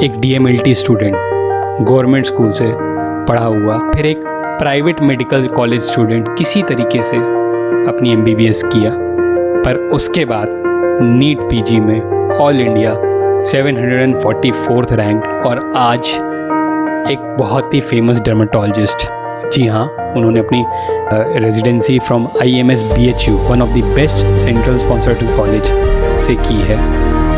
एक DMLT student government school से पढ़ा हुआ, फिर एक प्राइवेट मेडिकल कॉलेज स्टूडेंट किसी तरीके से अपनी MBBS किया, पर उसके बाद नीट PG में ऑल इंडिया 744th रैंक और आज एक बहुत ही फेमस डर्मेटोलॉजिस्ट। जी हाँ, उन्होंने अपनी residency from IMS BHU, one of the best central sponsored college से की है,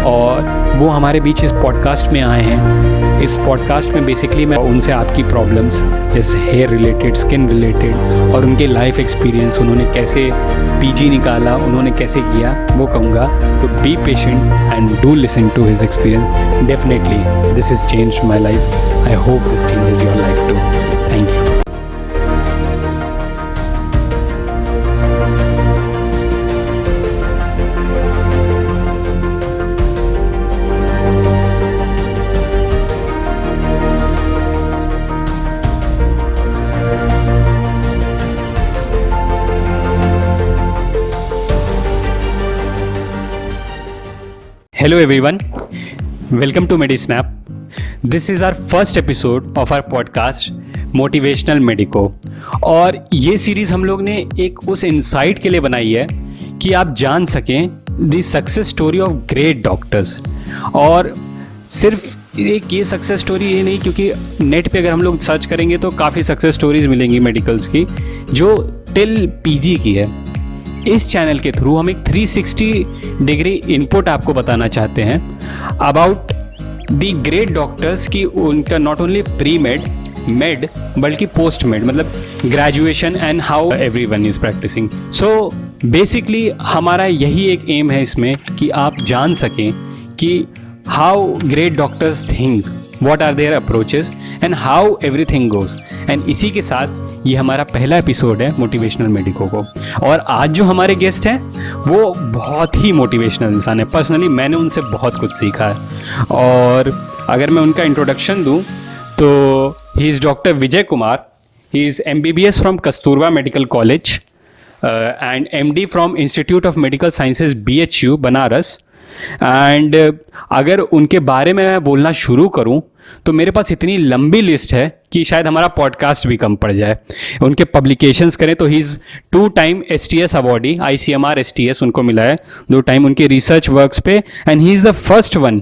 और वो हमारे बीच इस पॉडकास्ट में आए हैं। इस पॉडकास्ट में बेसिकली मैं उनसे आपकी प्रॉब्लम्स जैसे हेयर रिलेटेड, स्किन रिलेटेड और उनके लाइफ एक्सपीरियंस, उन्होंने कैसे PG निकाला, उन्होंने कैसे किया, वो कहूँगा। तो be patient and do listen to his experience. Definitely this is changed my life. I hope this changes your life too. Thank you. Hello everyone, welcome to MediSnap. This is our first episode of our podcast motivational medico, और ये series हम लोग ने एक उस insight के लिए बनाई है कि आप जान सकें the success story of great doctors. और सिर्फ एक ये सक्सेस स्टोरी ये नहीं, क्योंकि नेट पे अगर हम लोग सर्च करेंगे तो काफ़ी सक्सेस स्टोरीज मिलेंगी मेडिकल्स की जो टिल PG की है। इस चैनल के थ्रू हम एक 360 डिग्री इनपुट आपको बताना चाहते हैं अबाउट दी ग्रेट डॉक्टर्स की, उनका नॉट ओनली प्री मेड बल्कि पोस्ट मेड, मतलब graduation and how everyone is practising. So basically हमारा यही एक एम है इसमें कि आप जान सकें कि how great doctors think, what are their approaches and how everything goes. And इसी के साथ ये हमारा पहला एपिसोड है मोटिवेशनल मेडिको को। और आज जो हमारे गेस्ट हैं वो बहुत ही मोटिवेशनल इंसान है। पर्सनली मैंने उनसे बहुत कुछ सीखा है, और अगर मैं उनका इंट्रोडक्शन दूं तो he is doctor Vijay Kumar. He is MBBS from Kasturba medical college and MD from institute of medical sciences BHU Banaras. And अगर उनके बारे में मैं बोलना शुरू करूं तो मेरे पास इतनी लंबी लिस्ट है कि शायद हमारा पॉडकास्ट भी कम पड़ जाए। उनके पब्लिकेशंस करें तो he is 2 time STS awardee, ICMR STS उनको मिला है 2 टाइम उनके रिसर्च वर्क्स पे। And he is the first one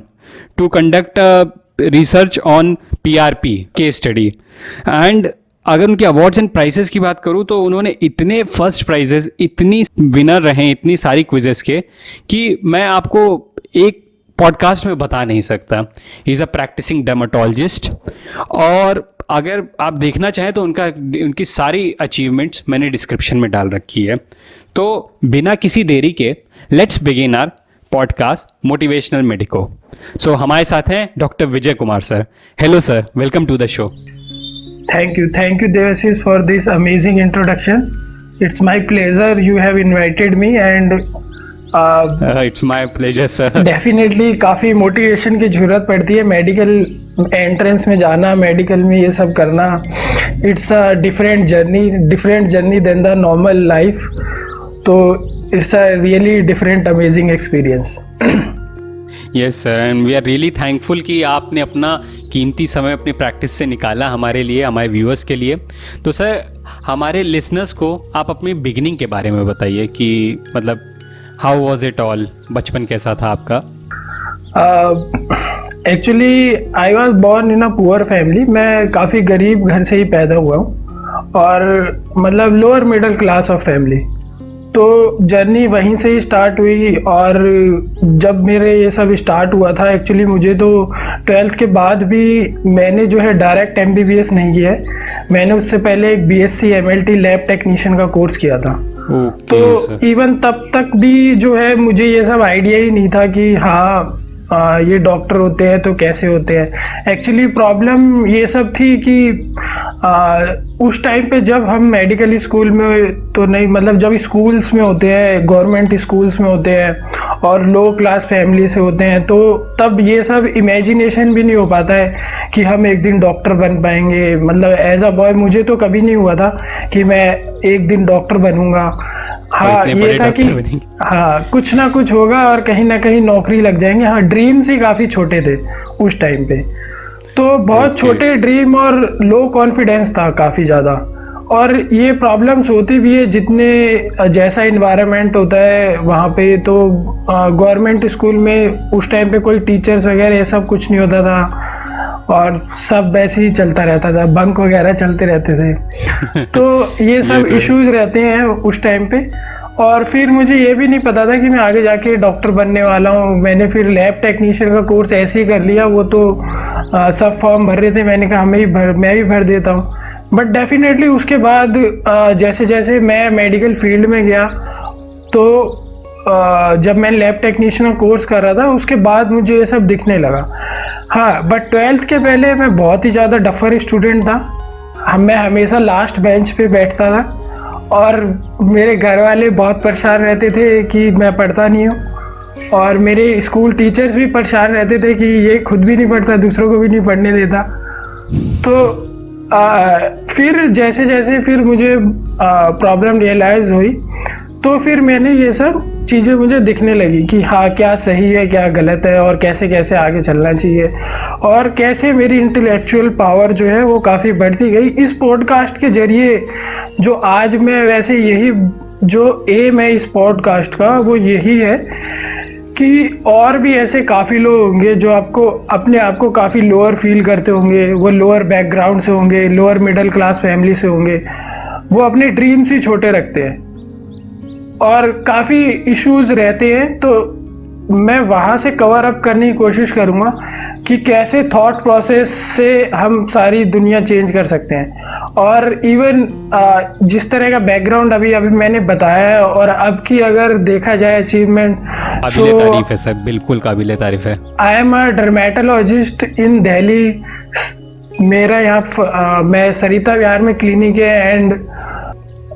two conduct research on PRP case study. And अगर उनके अवार्ड्स एंड प्राइजेस की बात करूं तो उन्होंने इतने फर्स्ट प्राइजेस, इतनी विनर रहे इतनी सारी क्विजेस के, कि मैं आपको एक पॉडकास्ट में बता नहीं सकता। He is a practising dermatologist, और अगर आप देखना चाहें तो उनकी सारी अचीवमेंट्स मैंने डिस्क्रिप्शन में डाल रखी है। तो बिना किसी देरी के let's begin our podcast motivational medico. So हमारे साथ हैं doctor Vijay Kumar sir. Hello sir, welcome to the show. Thank you, Devasish, for this amazing introduction. It's my pleasure you have invited me, and it's my pleasure, sir. Definitely काफ़ी motivation की ज़रूरत पड़ती है medical entrance में जाना, medical में ये सब करना। It's a different journey than the normal life. तो it's a really different, amazing experience. Yes sir, and we are really thankful कि आपने अपना कीमती समय अपनी प्रैक्टिस से निकाला हमारे लिए, हमारे व्यूअर्स के लिए। तो सर, हमारे लिसनर्स को आप अपनी बिगिनिंग के बारे में बताइए कि मतलब हाउ वाज इट ऑल, बचपन कैसा था आपका? Actually I was born in a poor family. मैं काफ़ी गरीब घर से ही पैदा हुआ हूँ, और मतलब lower middle class of family. तो जर्नी वहीं से ही स्टार्ट हुई, और जब मेरे ये सब स्टार्ट हुआ था, एक्चुअली मुझे तो 12th के बाद भी मैंने जो है डायरेक्ट MBBS नहीं किया है। मैंने उससे पहले एक BSc MLT लैब टेक्नीशियन का कोर्स किया था। तो इवन तब तक भी जो है मुझे ये सब आइडिया ही नहीं था कि हाँ ये डॉक्टर होते हैं तो कैसे होते हैं। एक्चुअली प्रॉब्लम ये सब थी कि उस टाइम पे जब हम मेडिकल स्कूल में तो नहीं, मतलब जब स्कूल्स में होते हैं, गवर्नमेंट स्कूल्स में होते हैं और लो क्लास फैमिली से होते हैं, तो तब ये सब इमेजिनेशन भी नहीं हो पाता है कि हम एक दिन डॉक्टर बन पाएंगे। मतलब एज अ बॉय मुझे तो कभी नहीं हुआ था कि मैं एक दिन डॉक्टर बनूंगा। हाँ, ये था कि हाँ कुछ ना कुछ होगा और कहीं ना कहीं नौकरी लग जाएंगे। हाँ, ड्रीम्स ही काफ़ी छोटे थे उस टाइम पे। तो बहुत Okay. छोटे ड्रीम और लो कॉन्फिडेंस था काफ़ी ज़्यादा। और ये प्रॉब्लम्स होती भी है जितने जैसा इन्वायरमेंट होता है वहाँ पे। तो गवर्नमेंट स्कूल में उस टाइम पे कोई टीचर्स वगैरह ये सब कुछ नहीं होता था और सब वैसे ही चलता रहता था, बंक वगैरह चलते रहते थे। तो ये सब तो है। इश्यूज रहते हैं उस टाइम पे। और फिर मुझे ये भी नहीं पता था कि मैं आगे जाके डॉक्टर बनने वाला हूँ। मैंने फिर लैब टेक्नीशियन का कोर्स ऐसे ही कर लिया। वो तो सब फॉर्म भर रहे थे, मैंने कहा मैं भी भर देता हूँ। बट डेफिनेटली उसके बाद जैसे जैसे मैं मेडिकल फील्ड में गया तो जब मैं लैब टेक्नीशियन का कोर्स कर रहा था उसके बाद मुझे ये सब दिखने लगा। हाँ, बट 12th के पहले मैं बहुत ही ज़्यादा डफर स्टूडेंट था। मैं हमेशा लास्ट बेंच पे बैठता था और मेरे घर वाले बहुत परेशान रहते थे कि मैं पढ़ता नहीं हूँ। और मेरे स्कूल टीचर्स भी परेशान रहते थे कि ये खुद भी नहीं पढ़ता, दूसरों को भी नहीं पढ़ने देता। तो फिर जैसे जैसे फिर मुझे प्रॉब्लम रियलाइज़ हुई तो फिर मैंने ये सब चीज़ें मुझे दिखने लगी कि हाँ, क्या सही है क्या गलत है और कैसे कैसे आगे चलना चाहिए और कैसे मेरी इंटेलेक्चुअल पावर जो है वो काफ़ी बढ़ती गई इस पॉडकास्ट के ज़रिए। जो आज मैं वैसे यही जो एम है इस पॉडकास्ट का वो यही है कि और भी ऐसे काफ़ी लोग होंगे जो आपको अपने आप को काफ़ी लोअर फील करते होंगे। वो लोअर बैकग्राउंड से होंगे, लोअर मिडिल क्लास फैमिली से होंगे। वो अपने ड्रीम्स ही छोटे रखते हैं और काफ़ी इश्यूज रहते हैं। तो मैं वहाँ से कवर अप करने की कोशिश करूँगा कि कैसे थॉट प्रोसेस से हम सारी दुनिया चेंज कर सकते हैं। और इवन जिस तरह का बैकग्राउंड अभी मैंने बताया है और अब की अगर देखा जाए अचीवमेंट, काबिले तारीफ है सर, बिल्कुल काबिले तारीफ है। आई एम अ डर्मेटोलॉजिस्ट इन दिल्ली। मेरा यहाँ मैं सरिता विहार में क्लिनिक है and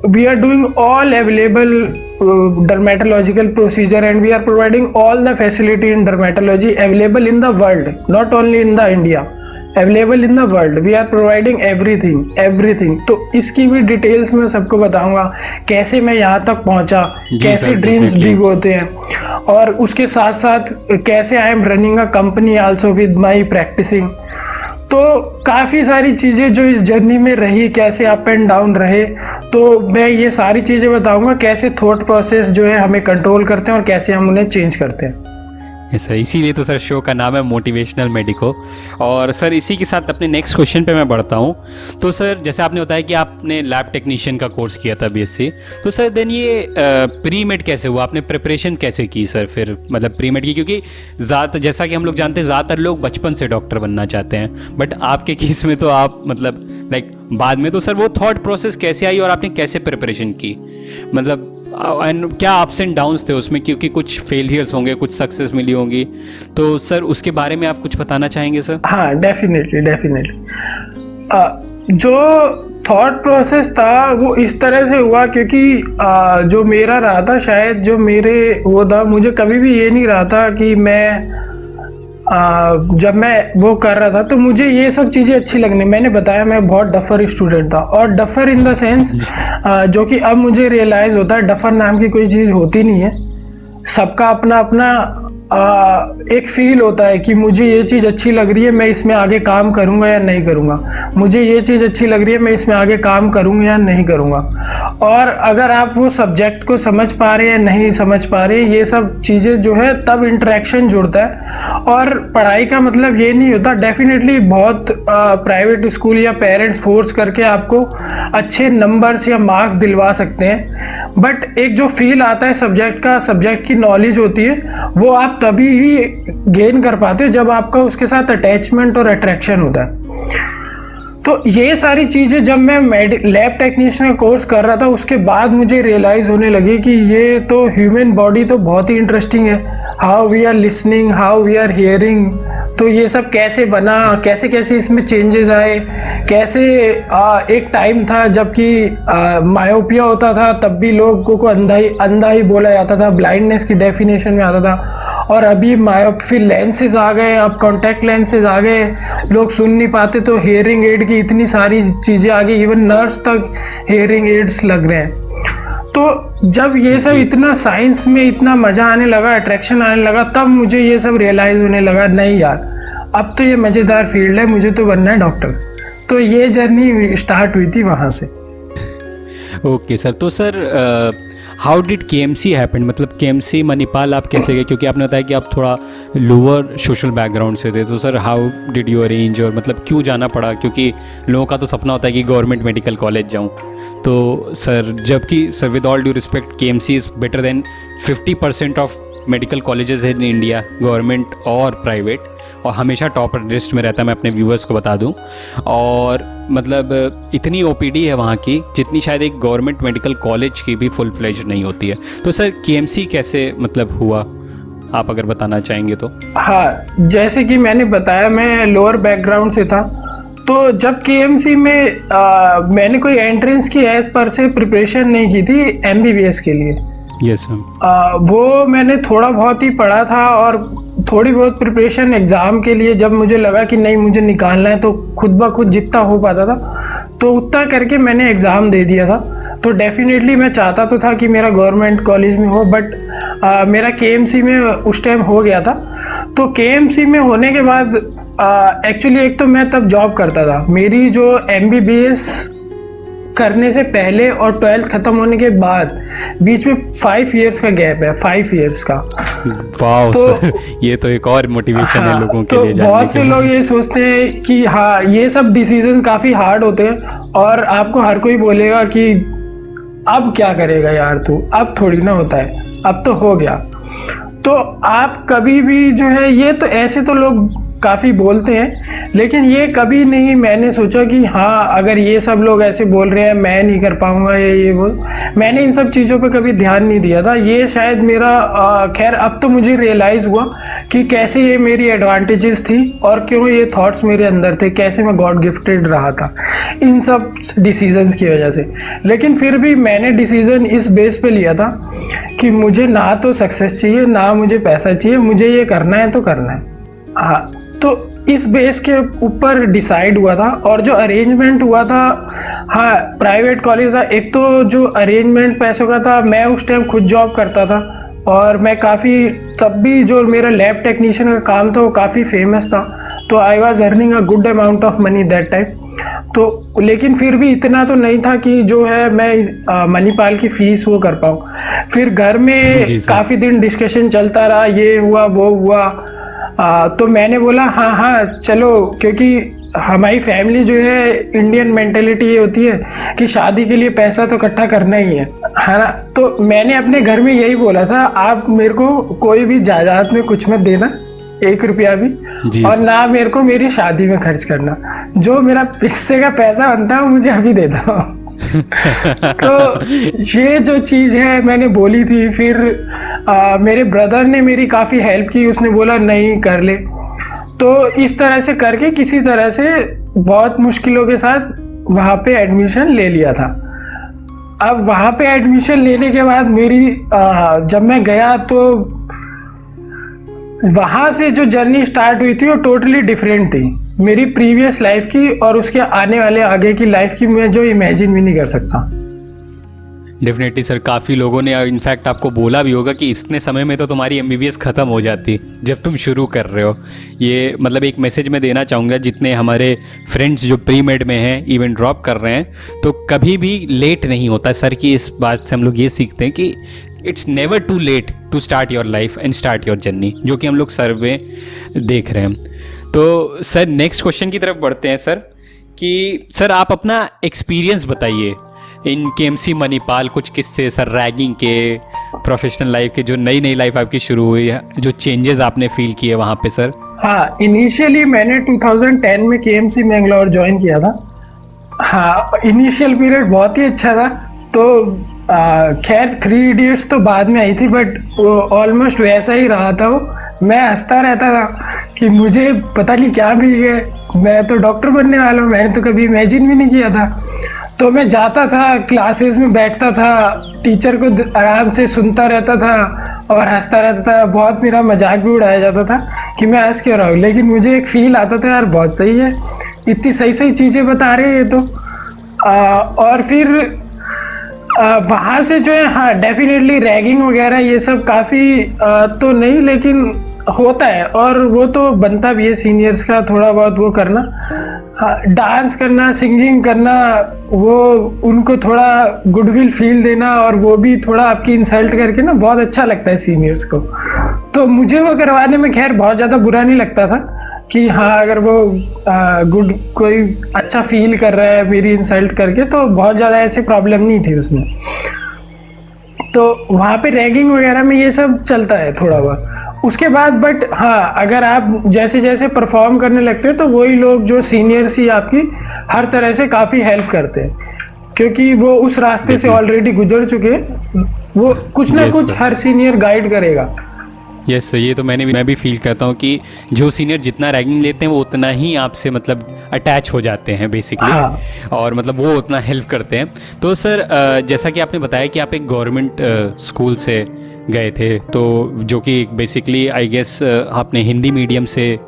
we are doing all available dermatological procedure and we are providing all the facility in dermatology available in the world, not only in the India, available in the world. We are providing everything. तो इसकी भी details में सबको बताऊंगा कैसे मैं यहाँ तक पहुँचा, कैसे ड्रीम्स बिग होते हैं और उसके साथ साथ कैसे I am running a company also with my practising. तो काफ़ी सारी चीज़ें जो इस जर्नी में रही, कैसे अप एंड डाउन रहे, तो मैं ये सारी चीज़ें बताऊंगा कैसे थॉट प्रोसेस जो है हमें कंट्रोल करते हैं और कैसे हम उन्हें चेंज करते हैं। सर इसीलिए तो सर शो का नाम है मोटिवेशनल मेडिको। और सर इसी के साथ अपने नेक्स्ट क्वेश्चन पे मैं बढ़ता हूँ। तो सर जैसे आपने बताया कि आपने लैब टेक्नीशियन का कोर्स किया था बीएससी, तो सर देन ये प्री मेड कैसे हुआ, आपने प्रिपरेशन कैसे की सर फिर, मतलब प्री मेड की? क्योंकि जैसा कि हम लोग जानते हैं ज़्यादातर लोग बचपन से डॉक्टर बनना चाहते हैं, बट आपके केस में तो आप मतलब लाइक बाद में, तो सर वो थॉट प्रोसेस कैसे आई और आपने कैसे प्रिपरेशन की, मतलब एंड क्या अप्स एंड डाउन्स थे उसमें? क्योंकि कुछ फेलियर्स होंगे, कुछ सक्सेस मिली होंगी, तो सर उसके बारे में आप कुछ बताना चाहेंगे सर? हाँ, डेफिनेटली जो थॉट प्रोसेस था वो इस तरह से हुआ क्योंकि जो मेरा रहा था, शायद जो मेरे वो था, मुझे कभी भी ये नहीं रहा था कि मैं जब मैं वो कर रहा था तो मुझे ये सब चीज़ें अच्छी लगने। मैंने बताया मैं बहुत डफर स्टूडेंट था और डफर इन द सेंस जो कि अब मुझे रियलाइज़ होता है डफर नाम की कोई चीज़ होती नहीं है। सबका अपना अपना एक फील होता है कि मुझे ये चीज़ अच्छी लग रही है, मैं इसमें आगे काम करूँगा या नहीं करूँगा, मुझे ये चीज़ अच्छी लग रही है, मैं इसमें आगे काम करूँगा या नहीं करूँगा। और अगर आप वो सब्जेक्ट को समझ पा रहे हैं नहीं समझ पा रहे, ये सब चीज़ें जो है तब इंटरेक्शन जुड़ता है। और पढ़ाई का मतलब ये नहीं होता, डेफिनेटली बहुत प्राइवेट स्कूल या पेरेंट्स फोर्स करके आपको अच्छे नंबर्स या मार्क्स दिलवा सकते हैं, बट एक जो फील आता है सब्जेक्ट का, सब्जेक्ट की नॉलेज होती है, वो आप तभी ही गेन कर पाते हो जब आपका उसके साथ अटैचमेंट और अट्रैक्शन होता है। तो ये सारी चीज़ें जब मैं लैब टेक्नीशियन का कोर्स कर रहा था उसके बाद मुझे रियलाइज़ होने लगी कि ये तो ह्यूमन बॉडी तो बहुत ही इंटरेस्टिंग है, how we are listening, how we are hearing. तो ये सब कैसे बना, कैसे कैसे इसमें चेंजेस आए, कैसे एक टाइम था जबकि मायोपिया होता था तब भी लोगों को अंधा ही बोला जाता था, ब्लाइंडनेस की डेफिनेशन में आता था। और अभी फिर लेंसेज आ गए, अब कॉन्टैक्ट लेंसेज आ गए, लोग सुन नहीं पाते तो हेयरिंग एड की इतनी सारी चीज़ें आ गई, इवन नर्स तक हेयरिंग एड्स लग रहे हैं। तो जब ये सब इतना साइंस में इतना मज़ा आने लगा, अट्रैक्शन आने लगा, तब मुझे ये सब रियलाइज़ होने लगा, नहीं यार अब तो ये मज़ेदार फील्ड है, मुझे तो बनना है डॉक्टर। तो ये जर्नी स्टार्ट हुई थी वहाँ से। ओके सर, तो sir how did KMC happen, मतलब केएमसी मणिपाल आप कैसे गए, क्योंकि आपने बताया कि आप थोड़ा लोअर सोशल बैकग्राउंड से थे, तो sir how did you arrange, और मतलब क्यों जाना पड़ा, क्योंकि लोगों का तो सपना होता है कि गवर्नमेंट मेडिकल कॉलेज जाऊं, तो सर जबकि sir with all due respect KMC is better than 50% of medical colleges in India, government और प्राइवेट, और हमेशा टॉप लिस्ट में रहता है, मैं अपने व्यूअर्स को बता दूं। और मतलब इतनी ओपीडी है वहाँ की जितनी शायद एक गवर्नमेंट मेडिकल कॉलेज की भी फुल फ्लेज नहीं होती है। तो सर केएमसी कैसे मतलब हुआ, आप अगर बताना चाहेंगे तो। हाँ, जैसे कि मैंने बताया मैं लोअर बैकग्राउंड से था, तो जब केएमसी में मैंने कोई एंट्रेंस की एज पर से प्रिपरेशन नहीं की थी एमबीबीएस के लिए। Yes sir. वो मैंने थोड़ा बहुत ही पढ़ा था और थोड़ी बहुत प्रिपरेशन एग्ज़ाम के लिए, जब मुझे लगा कि नहीं मुझे निकालना है तो खुद ब खुद जितना हो पाता था तो उतना करके मैंने एग्ज़ाम दे दिया था। तो डेफिनेटली मैं चाहता तो था कि मेरा गवर्नमेंट कॉलेज में हो, बट मेरा केएमसी में उस टाइम हो गया था। तो केएमसी में होने के बाद एक्चुअली एक तो मैं तब जॉब करता था, मेरी जो एमबीबीएस करने से पहले और 12th खत्म होने के बाद बीच में 5 इयर्स का गैप है, 5 इयर्स का। वाह तो सर, ये तो एक और मोटिवेशन है लोगों के तो लिए जानने बहुत से लोग ये सोचते हैं कि हाँ ये सब डिसीजन काफ़ी हार्ड होते हैं और आपको हर कोई बोलेगा कि अब क्या करेगा यार तू, अब थोड़ी ना होता है, अब तो हो गया। तो आप कभी भी जो है, ये तो ऐसे तो लोग काफ़ी बोलते हैं, लेकिन ये कभी नहीं मैंने सोचा कि हाँ अगर ये सब लोग ऐसे बोल रहे हैं मैं नहीं कर पाऊँगा ये वो, मैंने इन सब चीज़ों पे कभी ध्यान नहीं दिया था। ये शायद मेरा खैर अब तो मुझे रियलाइज़ हुआ कि कैसे ये मेरी एडवांटेजेस थी और क्यों ये थॉट्स मेरे अंदर थे, कैसे मैं गॉड गिफ्टेड रहा था इन सब डिसीजंस की वजह से। लेकिन फिर भी मैंने डिसीज़न इस बेस पे लिया था कि मुझे ना तो सक्सेस चाहिए ना मुझे पैसा चाहिए, मुझे ये करना है तो करना है। हाँ, तो इस बेस के ऊपर डिसाइड हुआ था। और जो अरेंजमेंट हुआ था, हाँ प्राइवेट कॉलेज था। एक तो जो अरेंजमेंट पैसों का था, मैं उस टाइम खुद जॉब करता था और मैं काफ़ी, तब भी जो मेरा लैब टेक्नीशियन का काम था वो काफ़ी फेमस था, तो I was earning a good amount of money that time. तो लेकिन फिर भी इतना तो नहीं था कि जो है मैं मणिपाल की फ़ीस वो कर पाऊँ। फिर घर में काफ़ी दिन डिस्कशन चलता रहा, ये हुआ वो हुआ। तो मैंने बोला हाँ हाँ चलो, क्योंकि हमारी फैमिली जो है इंडियन मेंटेलिटी ये होती है कि शादी के लिए पैसा तो इकट्ठा करना ही है ना। तो मैंने अपने घर में यही बोला था, आप मेरे को कोई भी जायदाद में कुछ मत देना, 1 रुपया भी, और ना मेरे को मेरी शादी में खर्च करना, जो मेरा हिस्से का पैसा बनता है मुझे अभी दे दो। तो ये जो चीज़ है मैंने बोली थी। फिर मेरे ब्रदर ने मेरी काफ़ी हेल्प की, उसने बोला नहीं कर ले। तो इस तरह से करके किसी तरह से बहुत मुश्किलों के साथ वहाँ पे एडमिशन ले लिया था। अब वहाँ पे एडमिशन लेने के बाद मेरी जब मैं गया तो वहाँ से जो जर्नी स्टार्ट हुई थी वो टोटली डिफरेंट थी मेरी प्रीवियस लाइफ की, और उसके आने वाले आगे की लाइफ की मैं जो इमेजिन भी नहीं कर सकता। डेफिनेटली सर, काफ़ी लोगों ने इनफैक्ट आपको बोला भी होगा कि इतने समय में तो तुम्हारी एमबीबीएस ख़त्म हो जाती जब तुम शुरू कर रहे हो। ये मतलब एक मैसेज मैं देना चाहूँगा जितने हमारे फ्रेंड्स जो प्री मेड में हैं, इवन ड्रॉप कर रहे हैं, तो कभी भी लेट नहीं होता सर की। इस बात से हम लोग ये सीखते हैं कि it's never too late to start your life and start your journey, जो कि हम लोग सर में देख रहे हैं। तो सर नेक्स्ट क्वेश्चन की तरफ बढ़ते हैं सर, कि सर आप अपना एक्सपीरियंस बताइए इन केएमसी मणिपाल, कुछ किस्से सर रैगिंग के, प्रोफेशनल लाइफ के, जो नई नई लाइफ आपकी शुरू हुई है, जो चेंजेस आपने फील किए वहाँ पे सर। हाँ, इनिशियली मैंने 2010 में केएमसी मैंगलोर ज्वाइन किया था। हाँ, इनिशियल पीरियड बहुत ही अच्छा था। तो खैर 3 इडियट्स तो बाद में आई थी, बट ऑलमोस्ट वैसा ही रहा था वो। मैं हंसता रहता था कि मुझे पता नहीं क्या मिल गया, मैं तो डॉक्टर बनने वाला हूँ, मैंने तो कभी इमेजिन भी नहीं किया था। तो मैं जाता था क्लासेस में, बैठता था, टीचर को आराम से सुनता रहता था और हंसता रहता था। बहुत मेरा मजाक भी उड़ाया जाता था कि मैं हंस क्यों रहा हूँ, लेकिन मुझे एक फील आता था यार बहुत सही है, इतनी सही सही चीज़ें बता रहे हैं तो। और फिर वहाँ से जो है, हाँ डेफिनेटली रैगिंग वगैरह ये सब काफ़ी तो नहीं, लेकिन होता है, और वो तो बनता भी है सीनियर्स का थोड़ा बहुत वो करना। हाँ, डांस करना, सिंगिंग करना, वो उनको थोड़ा गुडविल फील देना, और वो भी थोड़ा आपकी इंसल्ट करके ना बहुत अच्छा लगता है सीनियर्स को। तो मुझे वो करवाने में खैर बहुत ज़्यादा बुरा नहीं लगता था कि हाँ, अगर वो गुड कोई अच्छा फील कर रहा है मेरी इंसल्ट करके, तो बहुत ज़्यादा ऐसी प्रॉब्लम नहीं थी उसमें। तो वहाँ पे रैगिंग वगैरह में ये सब चलता है थोड़ा बहुत। उसके बाद बट हाँ, अगर आप जैसे जैसे परफॉर्म करने लगते हैं तो वही लोग जो सीनियर्स ही आपकी हर तरह से काफ़ी हेल्प करते हैं, क्योंकि वो उस रास्ते से ऑलरेडी गुजर चुके हैं। वो कुछ ना कुछ हर सीनियर गाइड करेगा। यस ये तो मैं भी फील करता हूँ कि जो सीनियर जितना रैगिंग लेते हैं वो उतना ही आपसे मतलब अटैच हो जाते हैं बेसिकली। हाँ। और मतलब वो उतना हेल्प करते हैं। तो सर जैसा कि आपने बताया कि आप एक गवर्नमेंट स्कूल से गए थे, तो जो कि बेसिकली आई गेस आपने हिंदी मीडियम से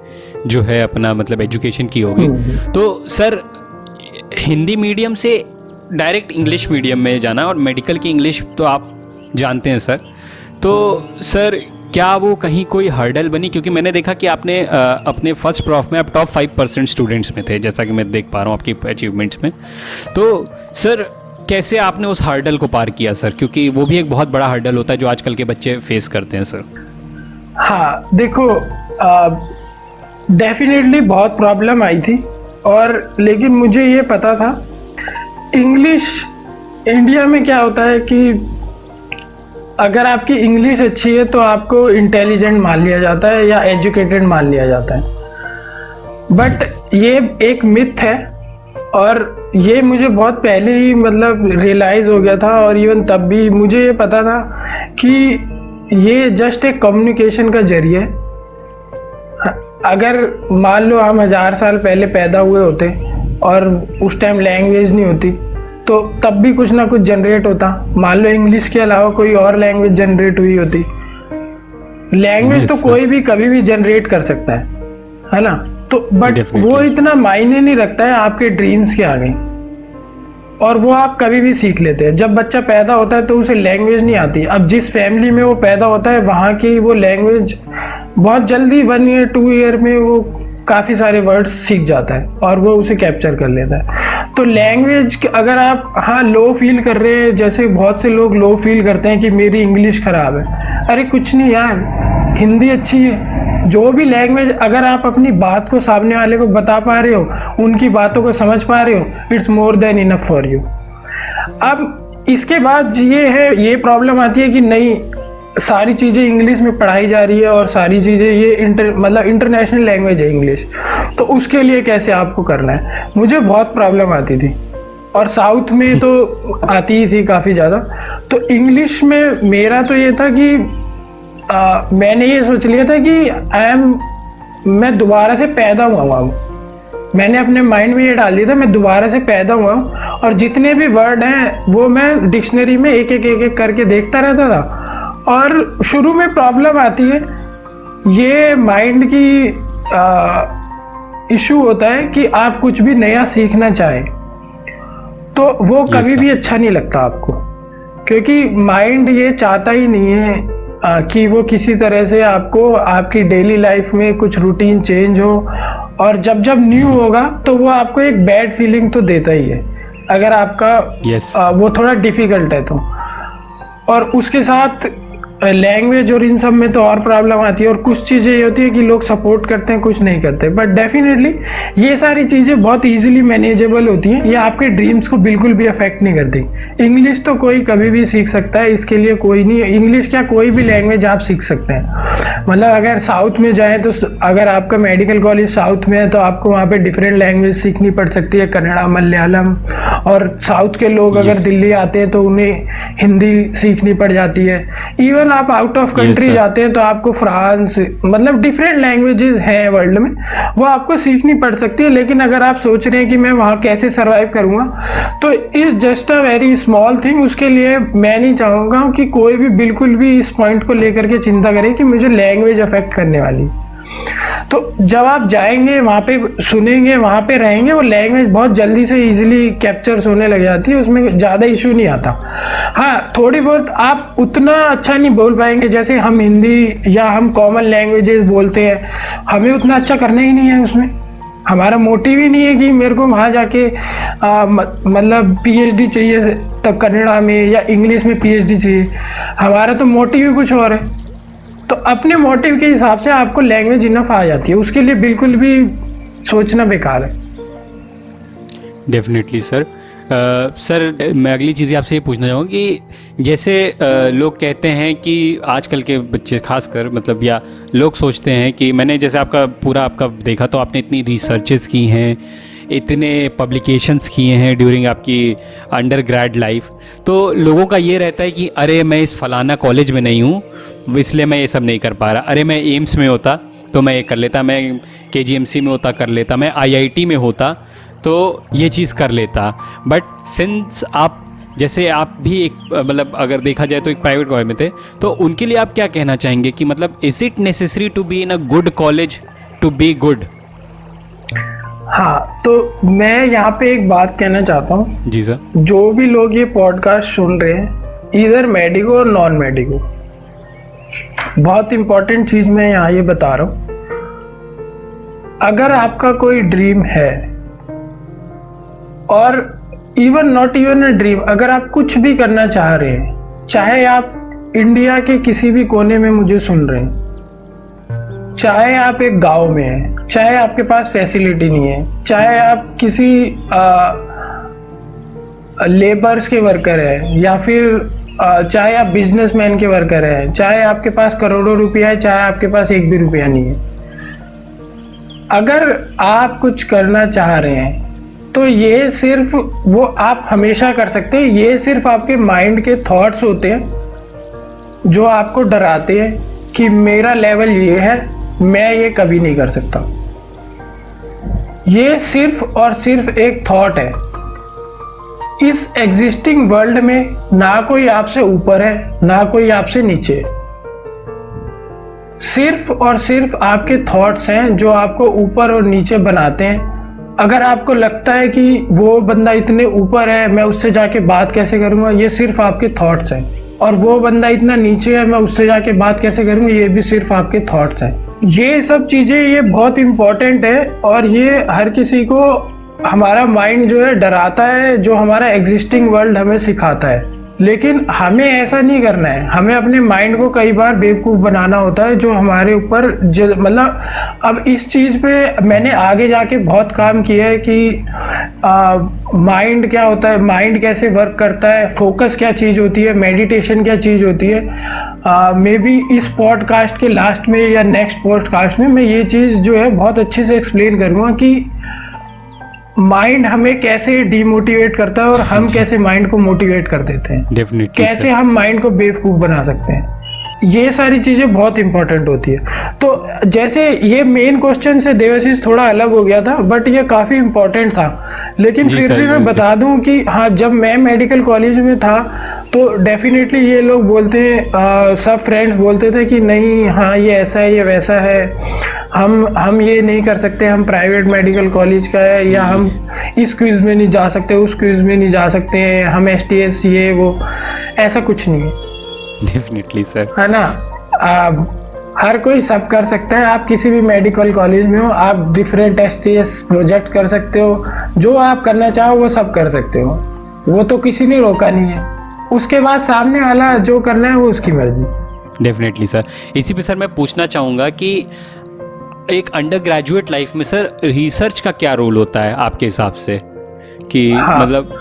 जो है अपना मतलब एजुकेशन की होगी। तो सर हिंदी मीडियम से डायरेक्ट इंग्लिश मीडियम में जाना, और मेडिकल की इंग्लिश तो आप जानते हैं सर, तो सर क्या वो कहीं कोई हर्डल बनी? क्योंकि मैंने देखा कि आपने अपने फर्स्ट प्रॉफ में आप टॉप 5% स्टूडेंट्स में थे, जैसा कि मैं देख पा रहा हूँ आपकी अचीवमेंट्स में। तो सर कैसे आपने उस हर्डल को पार किया सर? क्योंकि वो भी एक बहुत बड़ा हर्डल होता है जो आजकल के बच्चे फेस करते हैं सर। हाँ देखो, डेफिनेटली बहुत प्रॉब्लम आई थी, और लेकिन मुझे ये पता था इंग्लिश इंडिया में क्या होता है कि अगर आपकी इंग्लिश अच्छी है तो आपको इंटेलिजेंट मान लिया जाता है या एजुकेटेड मान लिया जाता है। बट ये एक मिथ है, और ये मुझे बहुत पहले ही मतलब रियलाइज़ हो गया था, और इवन तब भी मुझे ये पता था कि ये जस्ट एक कम्युनिकेशन का जरिया है। अगर मान लो हम 1000 साल पहले पैदा हुए होते और उस टाइम लैंग्वेज नहीं होती, तो तब भी कुछ ना कुछ जनरेट होता। मान लो इंग्लिश के अलावा कोई और लैंग्वेज जनरेट हुई होती। लैंग्वेज तो कोई भी कभी भी जनरेट कर सकता है ना? तो बट वो इतना मायने नहीं रखता है आपके ड्रीम्स के आगे, और वो आप कभी भी सीख लेते हैं। जब बच्चा पैदा होता है तो उसे लैंग्वेज नहीं आती। अब जिस फैमिली में वो पैदा होता है वहाँ की वो लैंग्वेज बहुत जल्दी 1 ईयर 2 ईयर में वो काफ़ी सारे वर्ड्स सीख जाता है, और वो उसे कैप्चर कर लेता है। तो लैंग्वेज अगर आप हाँ लो फील कर रहे हैं, जैसे बहुत से लोग लो फील करते हैं कि मेरी इंग्लिश ख़राब है, अरे कुछ नहीं यार, हिंदी अच्छी है। जो भी लैंग्वेज अगर आप अपनी बात को सामने वाले को बता पा रहे हो, उनकी बातों को समझ पा रहे हो, it's more than enough for you. अब इसके बाद ये प्रॉब्लम आती है कि नहीं, सारी चीज़ें इंग्लिश में पढ़ाई जा रही है और सारी चीज़ें ये मतलब इंटरनेशनल लैंग्वेज है इंग्लिश, तो उसके लिए कैसे आपको करना है। मुझे बहुत प्रॉब्लम आती थी, और साउथ में तो आती ही थी काफ़ी ज़्यादा। तो इंग्लिश में मेरा तो ये था कि मैंने ये सोच लिया था कि मैं दोबारा से पैदा हुआ हूँ। मैंने अपने माइंड में ये डाल दिया था मैं दोबारा से पैदा हुआ हूँ, और जितने भी वर्ड हैं वो मैं डिक्शनरी में एक एक करके देखता रहता था। और शुरू में प्रॉब्लम आती है, ये माइंड की इशू होता है कि आप कुछ भी नया सीखना चाहें तो वो कभी भी अच्छा नहीं लगता आपको, क्योंकि माइंड ये चाहता ही नहीं है कि वो किसी तरह से आपको आपकी डेली लाइफ में कुछ रूटीन चेंज हो, और जब जब न्यू होगा तो वो आपको एक बैड फीलिंग तो देता ही है अगर आपका वो थोड़ा डिफिकल्ट है तो। और उसके साथ लैंग्वेज और इन सब में तो और प्रॉब्लम आती है, और कुछ चीज़ें ये होती है कि लोग सपोर्ट करते हैं, कुछ नहीं करते। बट डेफिनेटली ये सारी चीज़ें बहुत इजीली मैनेजेबल होती हैं, ये आपके ड्रीम्स को बिल्कुल भी अफेक्ट नहीं करती। इंग्लिश तो कोई कभी भी सीख सकता है, इसके लिए कोई नहीं, इंग्लिश क्या कोई भी लैंग्वेज आप सीख सकते हैं। मतलब अगर साउथ में जाएँ तो अगर आपका मेडिकल कॉलेज साउथ में है तो आपको वहाँ पर डिफरेंट लैंग्वेज सीखनी पड़ सकती है, कन्नड़ा, मलयालम। और साउथ के लोग अगर दिल्ली आते हैं तो उन्हें हिंदी सीखनी पड़ जाती है। इवन आप आउट ऑफ कंट्री जाते हैं तो आपको फ्रांस, मतलब डिफरेंट लैंग्वेजेस हैं वर्ल्ड में, वो आपको सीखनी पड़ सकती है। लेकिन अगर आप सोच रहे हैं कि मैं वहाँ कैसे सरवाइव करूँगा, तो is just a very small thing. उसके लिए मैं नहीं चाहूँगा कि कोई भी बिल्कुल भी इस पॉइंट को लेकर के चिंता करे कि मुझे लैंग्वेज अफेक्ट करने वाली। तो जब आप जाएंगे वहाँ पे, सुनेंगे, वहाँ पे रहेंगे, वो लैंग्वेज बहुत जल्दी से इजीली कैप्चर्स होने लग जाती है, उसमें ज़्यादा इशू नहीं आता। हाँ, थोड़ी बहुत आप उतना अच्छा नहीं बोल पाएंगे जैसे हम हिंदी या हम कॉमन लैंग्वेजेस बोलते हैं, हमें उतना अच्छा करना ही नहीं है उसमें। हमारा मोटिव ही नहीं है कि मेरे को वहाँ जाके मतलब पीएचडी चाहिए तो कन्नड़ा में या इंग्लिश में पीएचडी चाहिए, हमारा तो मोटिव ही कुछ और है। तो अपने मोटिव के हिसाब से आपको लैंग्वेज इनफ आ जाती है, उसके लिए बिल्कुल भी सोचना बेकार है। Definitely sir. सर मैं अगली चीज़ आपसे ये पूछना चाहूँगा कि जैसे लोग कहते हैं कि आजकल के बच्चे खासकर मतलब या लोग सोचते हैं कि मैंने जैसे आपका देखा तो आपने इतनी रिसर्चेस की हैं, इतने पब्लिकेशंस किए हैं ड्यूरिंग आपकी अंडर ग्रेड लाइफ, तो लोगों का ये रहता है कि अरे मैं इस फलाना कॉलेज में नहीं हूँ इसलिए मैं ये सब नहीं कर पा रहा, अरे मैं एम्स में होता तो मैं ये कर लेता, मैं केजीएमसी में होता कर लेता, मैं आईआईटी में होता तो ये चीज़ कर लेता। बट सिंस आप जैसे आप भी एक मतलब अगर देखा जाए तो एक प्राइवेट कॉलेज में थे, तो उनके लिए आप क्या कहना चाहेंगे कि मतलब is it necessary to be in a good college to be good? हाँ, तो मैं यहाँ पे एक बात कहना चाहता हूँ। जी सर। जो भी लोग ये पॉडकास्ट सुन रहे हैं, इधर मेडिको और नॉन मेडिको, बहुत इंपॉर्टेंट चीज़ मैं यहाँ ये बता रहा हूँ। अगर आपका कोई ड्रीम है और even not even a dream, अगर आप कुछ भी करना चाह रहे हैं, चाहे आप इंडिया के किसी भी कोने में मुझे सुन रहे हैं, चाहे आप एक गांव में हैं, चाहे आपके पास फैसिलिटी नहीं है, चाहे आप किसी लेबर्स के वर्कर हैं या फिर चाहे आप बिजनेसमैन के वर्कर हैं, चाहे आपके पास करोड़ों रुपया है, चाहे आपके पास एक भी रुपया नहीं है, अगर आप कुछ करना चाह रहे हैं तो ये सिर्फ वो आप हमेशा कर सकते हैं। ये सिर्फ आपके माइंड के थॉट्स होते हैं जो आपको डराते हैं कि मेरा लेवल ये है, मैं ये कभी नहीं कर सकता। ये सिर्फ और सिर्फ एक थॉट है। इस एग्जिस्टिंग वर्ल्ड में ना कोई आपसे ऊपर है ना कोई आपसे नीचे, सिर्फ और सिर्फ आपके थॉट्स हैं जो आपको ऊपर और नीचे बनाते हैं। अगर आपको लगता है कि वो बंदा इतने ऊपर है, मैं उससे जाके बात कैसे करूंगा, ये सिर्फ आपके थॉट्स हैं। और वो बंदा इतना नीचे है, मैं उससे जाके बात कैसे करूंगा, ये भी सिर्फ आपके थॉट्स हैं। ये सब चीज़ें ये बहुत इम्पोर्टेंट है और ये हर किसी को हमारा माइंड जो है डराता है, जो हमारा एग्जिस्टिंग वर्ल्ड हमें सिखाता है। लेकिन हमें ऐसा नहीं करना है। हमें अपने माइंड को कई बार बेवकूफ़ बनाना होता है जो हमारे ऊपर मतलब अब इस चीज़ पे मैंने आगे जाके बहुत काम किया है कि माइंड क्या होता है, माइंड कैसे वर्क करता है, फोकस क्या चीज़ होती है, मेडिटेशन क्या चीज़ होती है। मे बी इस पॉडकास्ट के लास्ट में या नेक्स्ट पॉडकास्ट में मैं ये चीज़ जो है बहुत अच्छे से एक्सप्लेन करूँगा कि माइंड हमें कैसे डिमोटिवेट करता है और हम कैसे माइंड को मोटिवेट कर देते हैं। डेफिनेटली कैसे हम माइंड को बेवकूफ़ बना सकते हैं। ये सारी चीज़ें बहुत इंपॉर्टेंट होती है। तो जैसे ये मेन क्वेश्चन से देवाशीष थोड़ा अलग हो गया था, बट ये काफ़ी इंपॉर्टेंट था। लेकिन फिर भी मैं बता दूं कि हाँ, जब मैं मेडिकल कॉलेज में था तो डेफिनेटली ये लोग बोलते हैं, सब फ्रेंड्स बोलते थे कि नहीं, हाँ ये ऐसा है, ये वैसा है, हम ये नहीं कर सकते, हम प्राइवेट मेडिकल कॉलेज का है, या हम इस क्विज़ में नहीं जा सकते, उस क्विज़ में नहीं जा सकते हैं, हम STS ये वो। ऐसा कुछ नहीं है। डेफिनेटली सर, है ना। हर कोई सब कर सकता है। आप किसी भी मेडिकल कॉलेज में हो, आप डिफरेंट STS प्रोजेक्ट कर सकते हो, जो आप करना चाहो वो सब कर सकते हो, वो तो किसी ने रोका नहीं है। उसके बाद सामने वाला जो करना है वो उसकी मर्जी। Definitely sir. इसी पे सर मैं पूछना चाहूँगा कि एक अंडर ग्रेजुएट लाइफ में सर रिसर्च का क्या रोल होता है आपके हिसाब से, कि हाँ। मतलब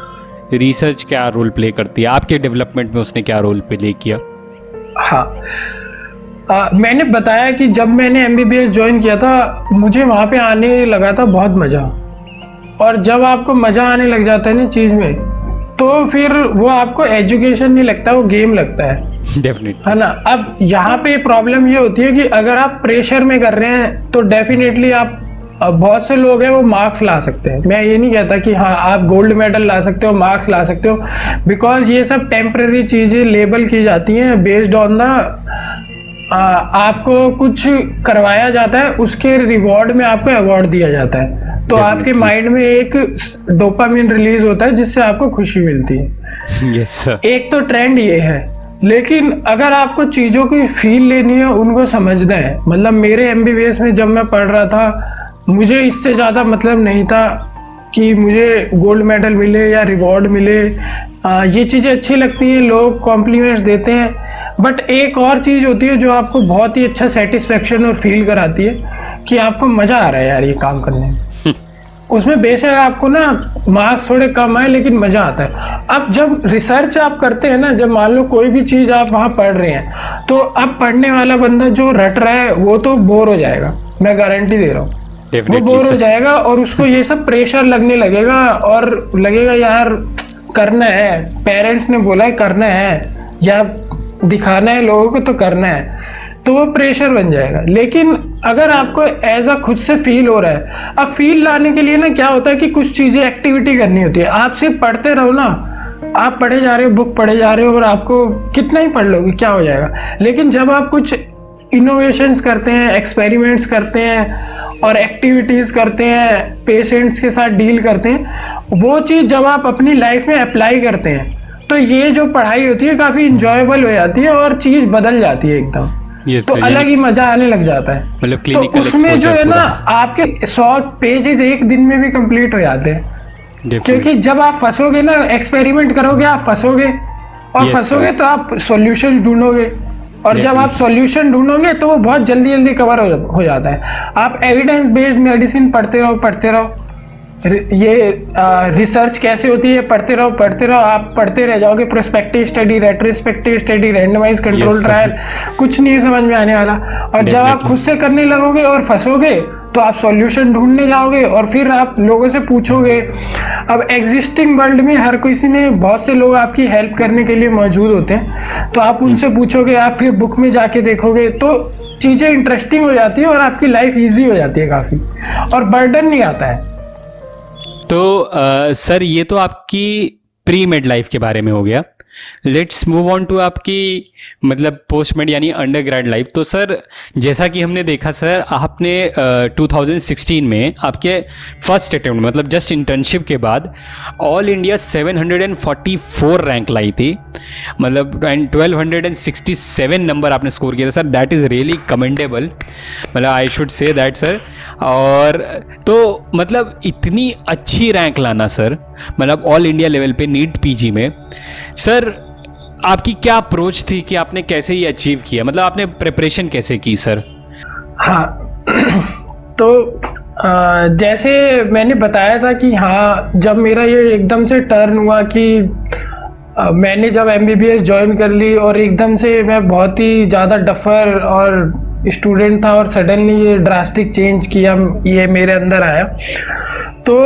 रिसर्च क्या रोल प्ले करती है आपके डेवलपमेंट में, उसने क्या रोल प्ले किया? हाँ, मैंने बताया कि जब मैंने MBBS ज्वाइन किया था, मुझे वहाँ पे आने लगा था बहुत मज़ा। और जब आपको मज़ा आने लग जाता है ना चीज़ में, तो फिर वो आपको एजुकेशन नहीं लगता, वो गेम लगता है। डेफिनेटली, है ना। अब यहाँ पे प्रॉब्लम ये होती है कि अगर आप प्रेशर में कर रहे हैं तो डेफिनेटली आप, बहुत से लोग हैं वो मार्क्स ला सकते हैं। मैं ये नहीं कहता कि हाँ आप गोल्ड मेडल ला सकते हो, मार्क्स ला सकते हो, बिकॉज ये सब टेम्पररी चीज़ें लेबल की जाती हैं बेस्ड ऑन द आपको कुछ करवाया जाता है, उसके रिवॉर्ड में आपको अवार्ड दिया जाता है, तो आपके माइंड में एक डोपामिन रिलीज होता है जिससे आपको खुशी मिलती है। Yes sir. एक तो ट्रेंड ये है, लेकिन अगर आपको चीज़ों की फील लेनी है, उनको समझना है, मतलब मेरे एमबीबीएस में जब मैं पढ़ रहा था, मुझे इससे ज़्यादा मतलब नहीं था कि मुझे गोल्ड मेडल मिले या रिवॉर्ड मिले। ये चीज़ें अच्छी लगती हैं, लोग कॉम्प्लीमेंट्स देते हैं, बट एक और चीज़ होती है जो आपको बहुत ही अच्छा सेटिस्फेक्शन और फील कराती है कि आपको मज़ा आ रहा है यार ये काम करने में। उसमें बेशक आपको ना मार्क्स थोड़े कम आए, लेकिन मज़ा आता है। अब जब रिसर्च आप करते हैं ना, जब मान लो कोई भी चीज़ आप वहाँ पढ़ रहे हैं, तो अब पढ़ने वाला बंदा जो रट रहा है वो तो बोर हो जाएगा, मैं गारंटी दे रहा हूँ। वो बोर हो जाएगा और उसको ये सब प्रेशर लगने लगेगा और लगेगा यार करना है, पेरेंट्स ने बोला है करना है या दिखाना है लोगों को तो करना है, तो वो प्रेशर बन जाएगा। लेकिन अगर आपको ऐसा खुद से फील हो रहा है, अब फील लाने के लिए ना क्या होता है कि कुछ चीज़ें एक्टिविटी करनी होती है। आप सिर्फ पढ़ते रहो ना, आप पढ़े जा रहे हो, बुक पढ़े जा रहे हो और आपको कितना ही पढ़ लोगे क्या हो जाएगा। लेकिन जब आप कुछ इनोवेशंस करते हैं, एक्सपेरिमेंट्स करते हैं और एक्टिविटीज़ करते हैं, पेशेंट्स के साथ डील करते हैं, वो चीज़ जब आप अपनी लाइफ में अप्लाई करते हैं, तो ये जो पढ़ाई होती है काफ़ी इंजॉयबल हो जाती है और चीज़ बदल जाती है एकदम। तो अलग ही मजा आने लग जाता है। मतलब तो उसमें जो है ना, आपके 100 पेजेस एक दिन में भी कंप्लीट हो जाते हैं, क्योंकि जब आप फंसोगे ना, एक्सपेरिमेंट करोगे, आप फंसोगे और फंसोगे तो आप सॉल्यूशन ढूंढोगे, और जब आप सॉल्यूशन ढूंढोगे तो वो बहुत जल्दी जल्दी कवर हो जाता है। आप एविडेंस बेस्ड मेडिसिन पढ़ते रहो, ये रिसर्च कैसे होती है पढ़ते रहो, आप पढ़ते रह जाओगे। Prospective study, retrospective study, randomise control trial, कुछ नहीं समझ में आने वाला। और जब आप खुद से करने लगोगे और फंसोगे तो आप सॉल्यूशन ढूंढने जाओगे और फिर आप लोगों से पूछोगे। अब एग्जिस्टिंग वर्ल्ड में हर किसी ने, बहुत से लोग आपकी हेल्प करने के लिए मौजूद होते हैं, तो आप उनसे पूछोगे, आप फिर बुक में जाके देखोगे, तो चीज़ें इंटरेस्टिंग हो जाती है और आपकी लाइफ ईजी हो जाती है काफ़ी, और बर्डन नहीं आता है। तो सर ये तो आपकी प्री मेड लाइफ के बारे में हो गया। लेट्स मूव ऑन टू आपकी मतलब पोस्ट मेड यानी अंडर ग्रेड लाइफ। तो सर जैसा कि हमने देखा सर, आपने 2016 में आपके फर्स्ट अटेम्प्ट मतलब जस्ट इंटर्नशिप के बाद ऑल इंडिया 744 रैंक लाई थी, मतलब 1267 नंबर आपने स्कोर किया था sir. That is really commendable, मतलब I should say that sir. और तो मतलब इतनी अच्छी रैंक लाना सर, मतलब ऑल इंडिया लेवल पे नीट पीजी में, सर आपकी क्या अप्रोच थी कि आपने कैसे ये अचीव किया, मतलब आपने प्रिपरेशन कैसे की सर? हाँ तो जैसे मैंने बताया था कि हाँ, जब मेरा ये एकदम से टर्न हुआ कि मैंने जब एमबीबीएस ज्वाइन कर ली और एकदम से मैं बहुत ही ज़्यादा डफर और स्टूडेंट था और सडनली ये ड्रास्टिक चेंज किया, ये मेरे अंदर आया। तो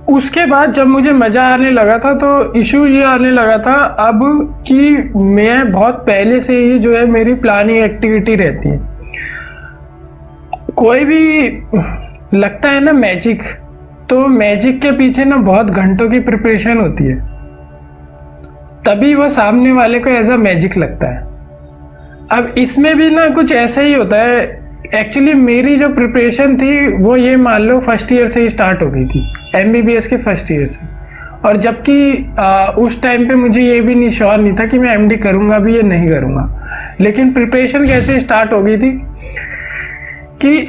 उसके बाद जब मुझे मज़ा आने लगा था, तो इशू ये आने लगा था अब कि मैं बहुत पहले से ही जो है मेरी प्लानिंग एक्टिविटी रहती है। कोई भी लगता है ना मैजिक, तो मैजिक के पीछे ना बहुत घंटों की प्रिपरेशन होती है, तभी वो सामने वाले को ऐसा मैजिक लगता है। अब इसमें भी ना कुछ ऐसा ही होता है। एक्चुअली मेरी जो प्रिपरेशन थी वो ये मान लो फर्स्ट ईयर से ही स्टार्ट हो गई थी, एमबीबीएस के फर्स्ट ईयर से। और जबकि उस टाइम पे मुझे ये भी नहीं श्योर नहीं था कि मैं एमडी करूँगा भी या नहीं करूँगा। लेकिन प्रिपरेशन कैसे स्टार्ट हो गई थी कि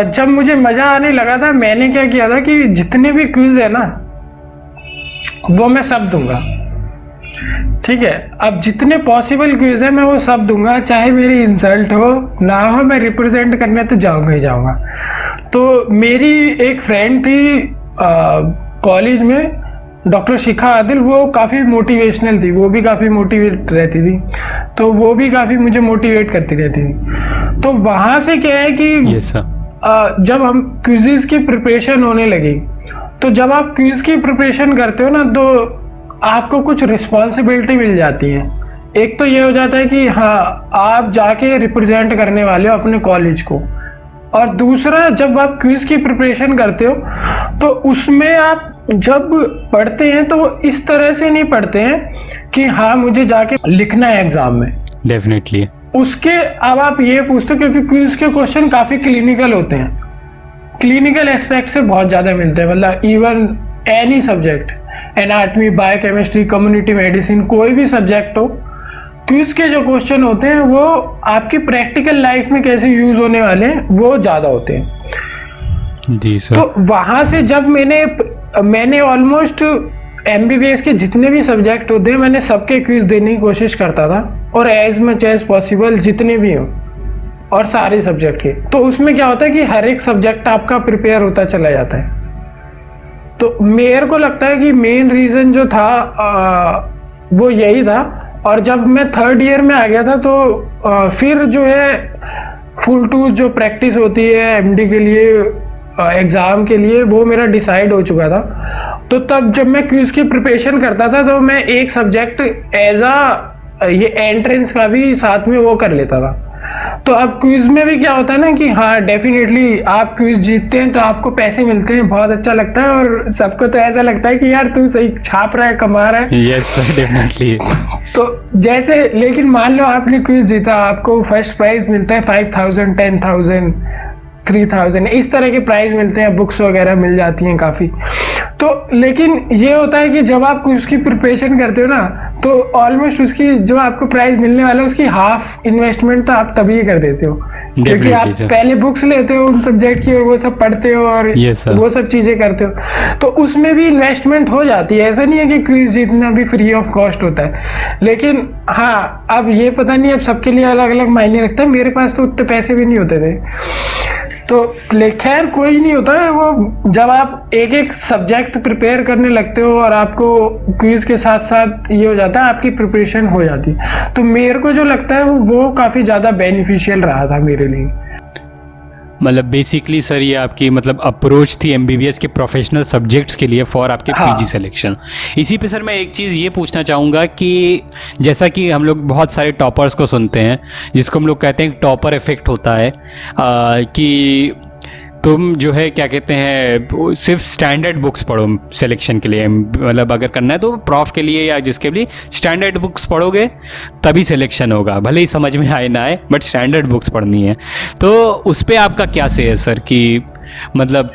जब मुझे मज़ा आने लगा था, मैंने क्या किया था कि जितने भी क्विज है ना वो मैं सब दूंगा, ठीक है। अब जितने पॉसिबल क्विज है मैं वो सब दूंगा, चाहे मेरी इंसल्ट हो ना हो, मैं रिप्रेजेंट करने तो जाऊंगा ही जाऊंगा। तो मेरी एक फ्रेंड थी कॉलेज में, डॉक्टर शिखा आदिल, वो काफ़ी मोटिवेशनल थी, वो भी काफ़ी मोटिवेट रहती थी, तो वो भी काफ़ी मुझे मोटिवेट करती रहती थी। तो वहाँ से क्या है कि जब हम क्विज़ की प्रिपरेशन होने लगी, तो जब आप क्विज़ की प्रिपरेशन करते हो ना, तो आपको कुछ रिस्पॉन्सिबिलिटी मिल जाती है। एक तो ये हो जाता है कि हाँ, आप जाके रिप्रेजेंट करने वाले हो अपने कॉलेज को, और दूसरा जब आप क्विज की प्रिपरेशन करते हो तो उसमें आप जब पढ़ते हैं तो वो इस तरह से नहीं पढ़ते हैं कि हाँ मुझे जाके लिखना है एग्जाम में। डेफिनेटली। उसके अब आप ये पूछते हो क्योंकि क्विज के क्वेश्चन काफी क्लिनिकल होते हैं, क्लिनिकल एस्पेक्ट से बहुत ज्यादा मिलते हैं, मतलब even any subject, anatomy, biochemistry, community medicine, कोई भी सब्जेक्ट हो, क्विज के जो क्वेश्चन होते हैं वो आपकी प्रैक्टिकल लाइफ में कैसे यूज होने वाले हैं वो ज्यादा होते हैं। जी सर। तो वहां से जब मैंने ऑलमोस्ट MBBS के जितने भी सब्जेक्ट होते हैं मैंने सबके क्विज देने की कोशिश करता था, और एज मच एज पॉसिबल जितने भी हो, और सारे सब्जेक्ट के। तो उसमें क्या होता है कि हर एक सब्जेक्ट आपका प्रिपेयर होता चला जाता है। तो मेरे को लगता है कि मेन रीजन जो था वो यही था। और जब मैं 3rd ईयर में आ गया था तो फिर जो है फुल टू जो प्रैक्टिस होती है MD के लिए, एग्ज़ाम के लिए, वो मेरा डिसाइड हो चुका था। तो तब जब मैं क्विज की प्रिपरेशन करता था तो मैं एक सब्जेक्ट एज ये एंट्रेंस का भी साथ में वो कर लेता था। तो अब क्विज में भी क्या होता है ना कि हाँ डेफिनेटली आप क्विज जीतते हैं तो आपको पैसे मिलते हैं, बहुत अच्छा लगता है, और सबको तो ऐसा लगता है कि यार तू सही छाप रहा है, कमा रहा है। Yes sir, definitely. तो जैसे, लेकिन मान लो आपने क्विज जीता, आपको फर्स्ट प्राइज मिलता है 5,000, 10,000, 3,000, इस तरह के प्राइज मिलते हैं, बुक्स वगैरह मिल जाती हैं काफ़ी। तो लेकिन ये होता है कि जब आप उसकी प्रिपरेशन करते हो ना तो ऑलमोस्ट उसकी जो आपको प्राइज मिलने वाला है उसकी हाफ इन्वेस्टमेंट तो आप तभी कर देते हो, क्योंकि आप पहले बुक्स लेते हो उन सब्जेक्ट की और वो सब पढ़ते हो और वो सब चीज़ें करते हो, तो उसमें भी इन्वेस्टमेंट हो जाती है। ऐसा नहीं है कि क्विज जीतना भी फ्री ऑफ कॉस्ट होता है, लेकिन हाँ अब ये पता नहीं अब सबके लिए अलग अलग मायने रखता है। मेरे पास तो उतने पैसे भी नहीं होते थे, तो खैर कोई नहीं होता है वो। जब आप एक एक सब्जेक्ट प्रिपेयर करने लगते हो और आपको क्विज के साथ साथ ये हो जाता है, आपकी प्रिपरेशन हो जाती है, तो मेरे को जो लगता है वो काफ़ी ज़्यादा बेनिफिशियल रहा था मेरे लिए। मतलब बेसिकली सर ये आपकी मतलब अप्रोच थी MBBS के प्रोफेशनल सब्जेक्ट्स के लिए फॉर आपके PG सिलेक्शन। इसी पे सर मैं एक चीज़ ये पूछना चाहूँगा कि जैसा कि हम लोग बहुत सारे टॉपर्स को सुनते हैं जिसको हम लोग कहते हैं टॉपर इफेक्ट होता है, कि तुम जो है क्या कहते हैं सिर्फ स्टैंडर्ड बुक्स पढ़ो सिलेक्शन के लिए, मतलब अगर करना है तो प्रॉफ के लिए या जिसके लिए स्टैंडर्ड बुक्स पढ़ोगे तभी सिलेक्शन होगा, भले ही समझ में आए ना आए बट स्टैंडर्ड बुक्स पढ़नी है। तो उस पर आपका क्या से है सर कि मतलब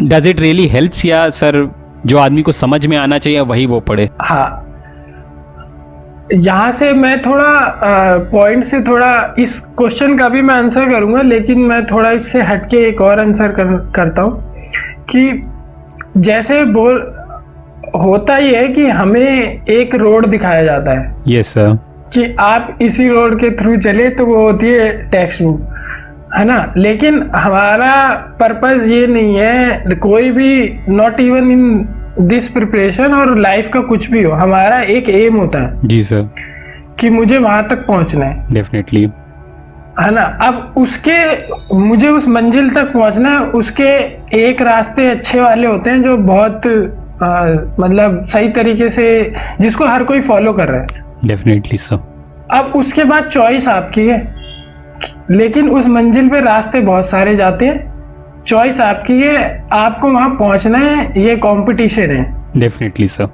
डज इट रियली हेल्प्स, या सर जो आदमी को समझ में आना चाहिए वही वो पढ़े? हाँ, यहाँ से मैं थोड़ा पॉइंट से थोड़ा इस क्वेश्चन का भी मैं आंसर करूँगा, लेकिन मैं थोड़ा इससे हटके एक और आंसर करता हूँ कि जैसे होता ही है कि हमें एक रोड दिखाया जाता है। Yes sir. कि आप इसी रोड के थ्रू चले तो वो होती है टेक्स्ट बुक, है ना। लेकिन हमारा पर्पस ये नहीं है, कोई भी, not even in this preparation और लाइफ का कुछ भी हो, हमारा एक एम होता है। जी सर। कि मुझे वहां तक पहुंचना है, डेफिनेटली, है ना। अब मुझे उस मंजिल तक पहुंचना है, उसके एक रास्ते अच्छे वाले होते हैं जो बहुत मतलब सही तरीके से जिसको हर कोई फॉलो कर रहा है। Definitely sir. अब उसके बाद चॉइस आपकी है, लेकिन उस मंजिल पे रास्ते बहुत सारे जाते हैं, चॉइस आपकी है, आपको वहां पहुंचना है, ये कंपटीशन है। Definitely sir.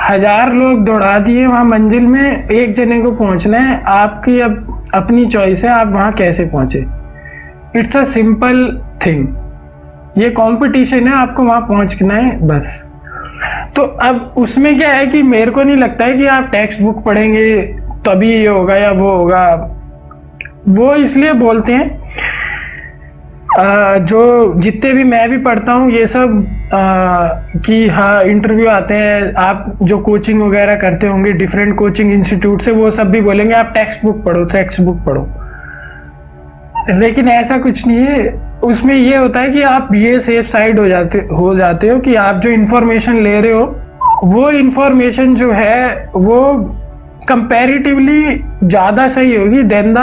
1000 लोग दौड़ा दिए वहां मंजिल में, एक जने को पहुंचना है, आपकी अब अपनी चॉइस है आप वहां कैसे पहुंचे। इट्स अ सिंपल थिंग, ये कंपटीशन है, आपको वहां पहुंचना है बस। तो अब उसमें क्या है कि मेरे को नहीं लगता है कि आप टेक्स्ट बुक पढ़ेंगे तभी ये होगा या वो होगा। वो इसलिए बोलते हैं जो जितने भी मैं भी पढ़ता हूँ ये सब कि हाँ इंटरव्यू आते हैं, आप जो कोचिंग वगैरह करते होंगे डिफरेंट कोचिंग इंस्टीट्यूट से, वो सब भी बोलेंगे आप टेक्स्ट बुक पढ़ो। लेकिन ऐसा कुछ नहीं है, उसमें ये होता है कि आप ये सेफ साइड हो जाते हो कि आप जो इंफॉर्मेशन ले रहे हो वो इंफॉर्मेशन जो है वो कंपैरेटिवली ज़्यादा सही होगी देन द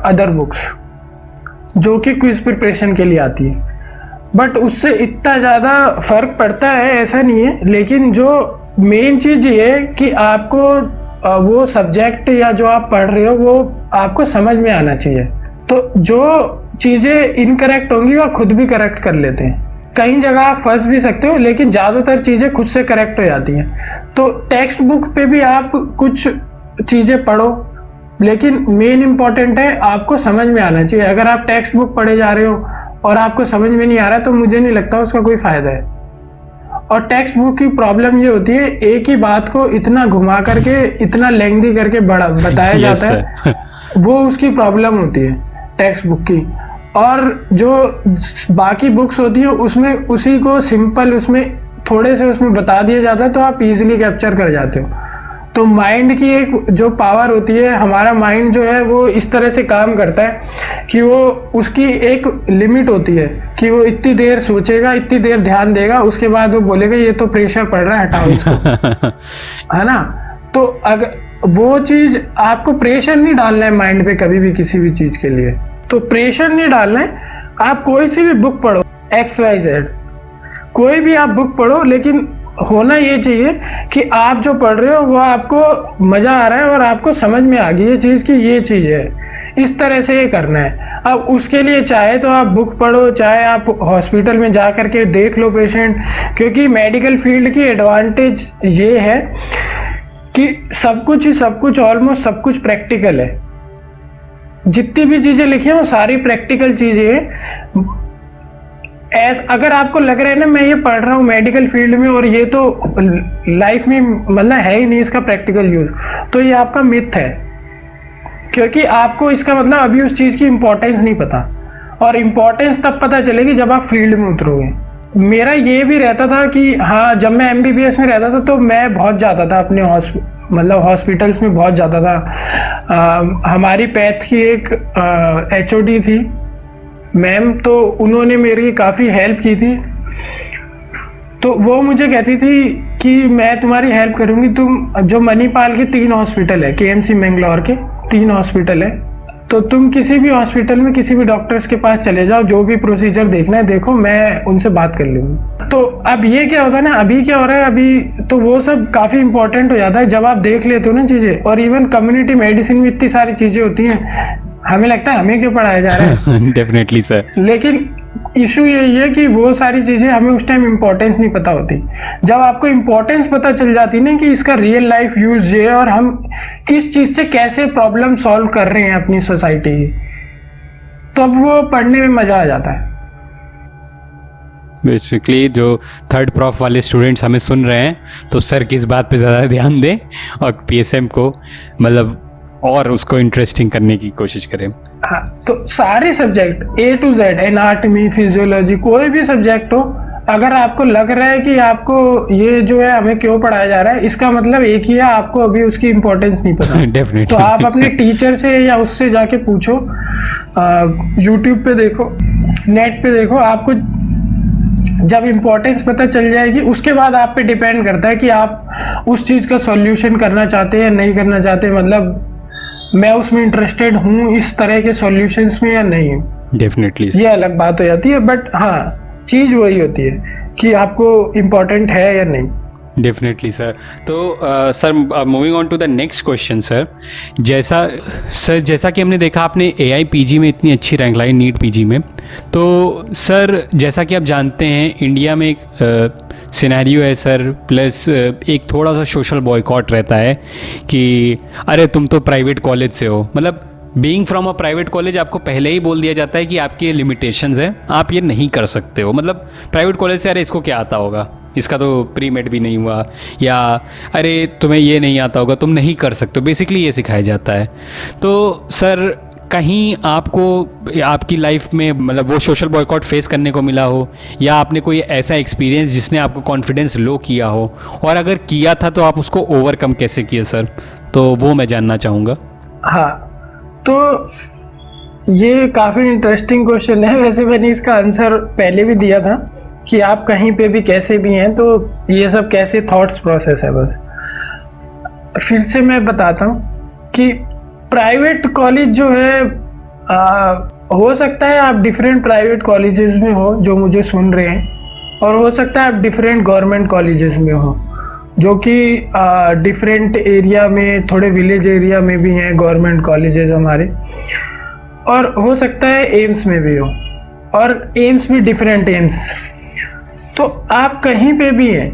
अदर बुक्स जो कि क्विज प्रिपरेशन के लिए आती है। बट उससे इतना ज़्यादा फर्क पड़ता है ऐसा नहीं है, लेकिन जो मेन चीज़ ये है कि आपको वो सब्जेक्ट या जो आप पढ़ रहे हो वो आपको समझ में आना चाहिए। तो जो चीज़ें इनकरेक्ट होंगी वो खुद भी करेक्ट कर लेते हैं, कई जगह आप फंस भी सकते हो लेकिन ज़्यादातर चीज़ें खुद से करेक्ट हो जाती हैं। तो टेक्स्ट बुक पे भी आप कुछ चीज़ें पढ़ो, लेकिन मेन इम्पॉर्टेंट है आपको समझ में आना चाहिए। अगर आप टेक्स्ट बुक पढ़े जा रहे हो और आपको समझ में नहीं आ रहा है तो मुझे नहीं लगता उसका कोई फ़ायदा है। और टेक्स्ट बुक की प्रॉब्लम ये होती है, एक ही बात को इतना घुमा करके, इतना लेंथी करके बड़ा बताया जाता है, वो उसकी प्रॉब्लम होती है टेक्स्ट बुक की। और जो बाकी बुक्स होती है उसमें उसी को सिंपल, उसमें थोड़े से उसमें बता दिया जाता है तो आप इजीली कैप्चर कर जाते हो। तो माइंड की एक जो पावर होती है, हमारा माइंड जो है वो इस तरह से काम करता है कि वो, उसकी एक लिमिट होती है कि वो इतनी देर सोचेगा, इतनी देर ध्यान देगा, उसके बाद वो बोलेगा ये तो प्रेशर पड़ रहा है, हटाओ इसको। है ना? तो अगर वो चीज़, आपको प्रेशर नहीं डालना है माइंड पे कभी भी किसी भी चीज़ के लिए, तो प्रेशर नहीं डालना है। आप कोई सी भी बुक पढ़ो, XYZ, कोई भी आप बुक पढ़ो, लेकिन होना ये चाहिए कि आप जो पढ़ रहे हो वो आपको मज़ा आ रहा है और आपको समझ में आ गई ये चीज़ कि ये चीज़ है, इस तरह से ये करना है। अब उसके लिए चाहे तो आप बुक पढ़ो, चाहे आप हॉस्पिटल में जा कर के देख लो पेशेंट, क्योंकि मेडिकल फील्ड की एडवांटेज ये है कि सब कुछ ऑलमोस्ट सब कुछ प्रैक्टिकल है। जितनी भी चीज़ें लिखी हैं वो सारी प्रैक्टिकल चीज़ें हैं। अगर आपको लग रहा है ना मैं ये पढ़ रहा हूँ मेडिकल फील्ड में और ये तो लाइफ में मतलब है ही नहीं इसका प्रैक्टिकल यूज, तो ये आपका मिथ है, क्योंकि आपको इसका मतलब अभी उस चीज़ की इम्पोर्टेंस नहीं पता, और इम्पोर्टेंस तब पता चलेगी जब आप फील्ड में उतरोगे। मेरा ये भी रहता था कि हाँ, जब मैं MBBS में रहता था तो मैं बहुत जाता था अपने हॉस्पिटल्स में बहुत जाता था। हमारी पैथ की एक HOD थी मैम, तो उन्होंने मेरी काफ़ी हेल्प की थी। तो वो मुझे कहती थी कि मैं तुम्हारी हेल्प करूँगी, तुम जो मणिपाल के 3 हॉस्पिटल है, KMC मैंगलोर के 3 हॉस्पिटल है, तो तुम किसी भी हॉस्पिटल में किसी भी डॉक्टर्स के पास चले जाओ, जो भी प्रोसीजर देखना है देखो, मैं उनसे बात कर लूँगी। तो अब ये क्या होता है ना, अभी क्या हो रहा है, अभी तो वो सब काफ़ी इंपॉर्टेंट हो जाता है जब आप देख लेते हो ना चीज़ें। और इवन कम्युनिटी मेडिसिन में इतनी सारी चीज़ें होती हैं, हमें लगता है हमें क्यों पढ़ाया जा रहा है। Definitely sir. लेकिन इशू यही है कि वो सारी चीज़ें हमें उस टाइम इम्पोर्टेंस नहीं पता होती। जब आपको इम्पोर्टेंस पता चल जाती ना कि इसका रियल लाइफ यूज ये है और हम इस चीज़ से कैसे प्रॉब्लम सॉल्व कर रहे हैं अपनी सोसाइटी की, तब वो पढ़ने में मज़ा आ जाता है। बेसिकली जो थर्ड प्रॉफ वाले स्टूडेंट्स हमें सुन रहे हैं तो सर किस बात पे ज़्यादा ध्यान दें और PSM को मतलब और उसको इंटरेस्टिंग करने की कोशिश करें। हाँ, तो सारे subject A to Z, anatomy, physiology, कोई भी सब्जेक्ट हो, अगर आपको लग रहा है कि आपको ये जो है हमें क्यों पढ़ाया जा रहा है, इसका मतलब एक ही है, आपको अभी उसकी इम्पोर्टेंस नहीं पता। डेफिनेटली। तो आप अपने टीचर से या उससे जाके पूछो, यूट्यूब पे देखो, नेट पे देखो, आपको जब इम्पोर्टेंस पता चल जाएगी उसके बाद आप पे डिपेंड करता है कि आप उस चीज़ का सॉल्यूशन करना चाहते हैं या नहीं करना चाहते। मतलब मैं उसमें इंटरेस्टेड हूँ इस तरह के सॉल्यूशंस में या नहीं हूँ। डेफिनेटली ये अलग बात हो जाती है, बट हाँ, चीज़ वही होती है कि आपको इम्पोर्टेंट है या नहीं। Definitely sir. तो sir moving on to the next question sir, जैसा कि हमने देखा आपने AI PG में इतनी अच्छी रैंक लाई, नीट PG में, तो सर जैसा कि आप जानते हैं इंडिया में एक सिनेरियो है सर, प्लस एक थोड़ा सा सोशल बॉयकॉट रहता है कि अरे तुम तो प्राइवेट कॉलेज से हो, मतलब being from a private college आपको पहले ही बोल दिया जाता है कि आपके लिमिटेशंस हैं, आप ये नहीं कर सकते हो। मतलब प्राइवेट कॉलेज से अरे इसको क्या आता होगा, इसका तो प्री मेड भी नहीं हुआ, या अरे तुम्हें ये नहीं आता होगा, तुम नहीं कर सकते हो, बेसिकली ये सिखाया जाता है। तो सर कहीं आपको आपकी लाइफ में मतलब वो सोशल बॉयकॉट फेस करने को मिला हो, या आपने कोई ऐसा एक्सपीरियंस जिसने आपको कॉन्फिडेंस लो किया हो, और अगर किया था तो आप उसको ओवरकम कैसे किए सर, तो वो मैं जानना चाहूँगा। हाँ, तो ये काफ़ी इंटरेस्टिंग क्वेश्चन है। वैसे मैंने इसका आंसर पहले भी दिया था कि आप कहीं पे भी कैसे भी हैं, तो ये सब कैसे थॉट्स प्रोसेस है। बस फिर से मैं बताता हूँ कि प्राइवेट कॉलेज जो है, हो सकता है आप डिफरेंट प्राइवेट कॉलेजेस में हो जो मुझे सुन रहे हैं, और हो सकता है आप डिफरेंट गवर्नमेंट कॉलेजेस में हो जो कि डिफरेंट एरिया में, थोड़े विलेज एरिया में भी हैं गवर्नमेंट कॉलेजेस हमारे, और हो सकता है एम्स में भी हो, और एम्स भी डिफरेंट एम्स। तो आप कहीं पे भी हैं,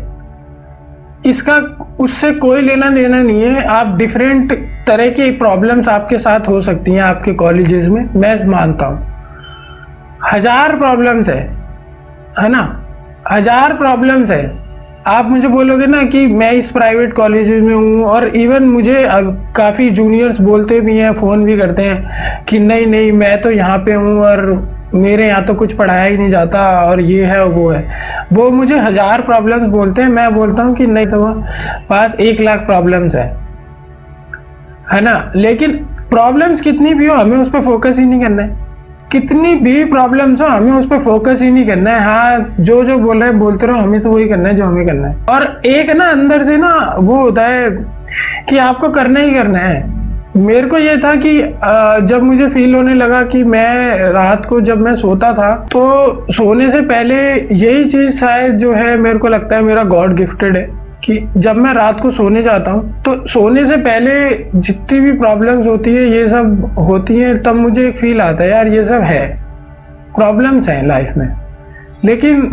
इसका उससे कोई लेना देना नहीं है। आप डिफरेंट तरह की प्रॉब्लम्स आपके साथ हो सकती हैं आपके कॉलेजेस में, मैं मानता हूँ 1000 प्रॉब्लम्स है ना, 1000 प्रॉब्लम्स है। आप मुझे बोलोगे ना कि मैं इस प्राइवेट कॉलेज में हूँ, और इवन मुझे अब काफ़ी जूनियर्स बोलते भी हैं, फ़ोन भी करते हैं कि नहीं नहीं मैं तो यहाँ पे हूँ और मेरे यहाँ तो कुछ पढ़ाया ही नहीं जाता और ये है और वो है। वो मुझे 1000 प्रॉब्लम्स बोलते हैं, मैं बोलता हूँ कि नहीं, तो पास 1 लाख प्रॉब्लम्स है ना। लेकिन प्रॉब्लम्स कितनी भी हो हमें उस पर फोकस ही नहीं करना है, कितनी भी प्रॉब्लम्स हो हमें उस पर फोकस ही नहीं करना है। हाँ, जो जो बोल रहे हैं बोलते रहो, हमें तो वही करना है जो हमें करना है। और एक ना अंदर से ना वो होता है कि आपको करना ही करना है। मेरे को ये था कि जब मुझे फील होने लगा कि मैं रात को जब मैं सोता था तो सोने से पहले यही चीज़ शायद जो है मेरे को लगता है मेरा गॉड गिफ्टेड है कि जब मैं रात को सोने जाता हूँ तो सोने से पहले जितनी भी प्रॉब्लम्स होती है ये सब होती हैं, तब मुझे एक फील आता है यार ये सब है, प्रॉब्लम्स हैं लाइफ में। लेकिन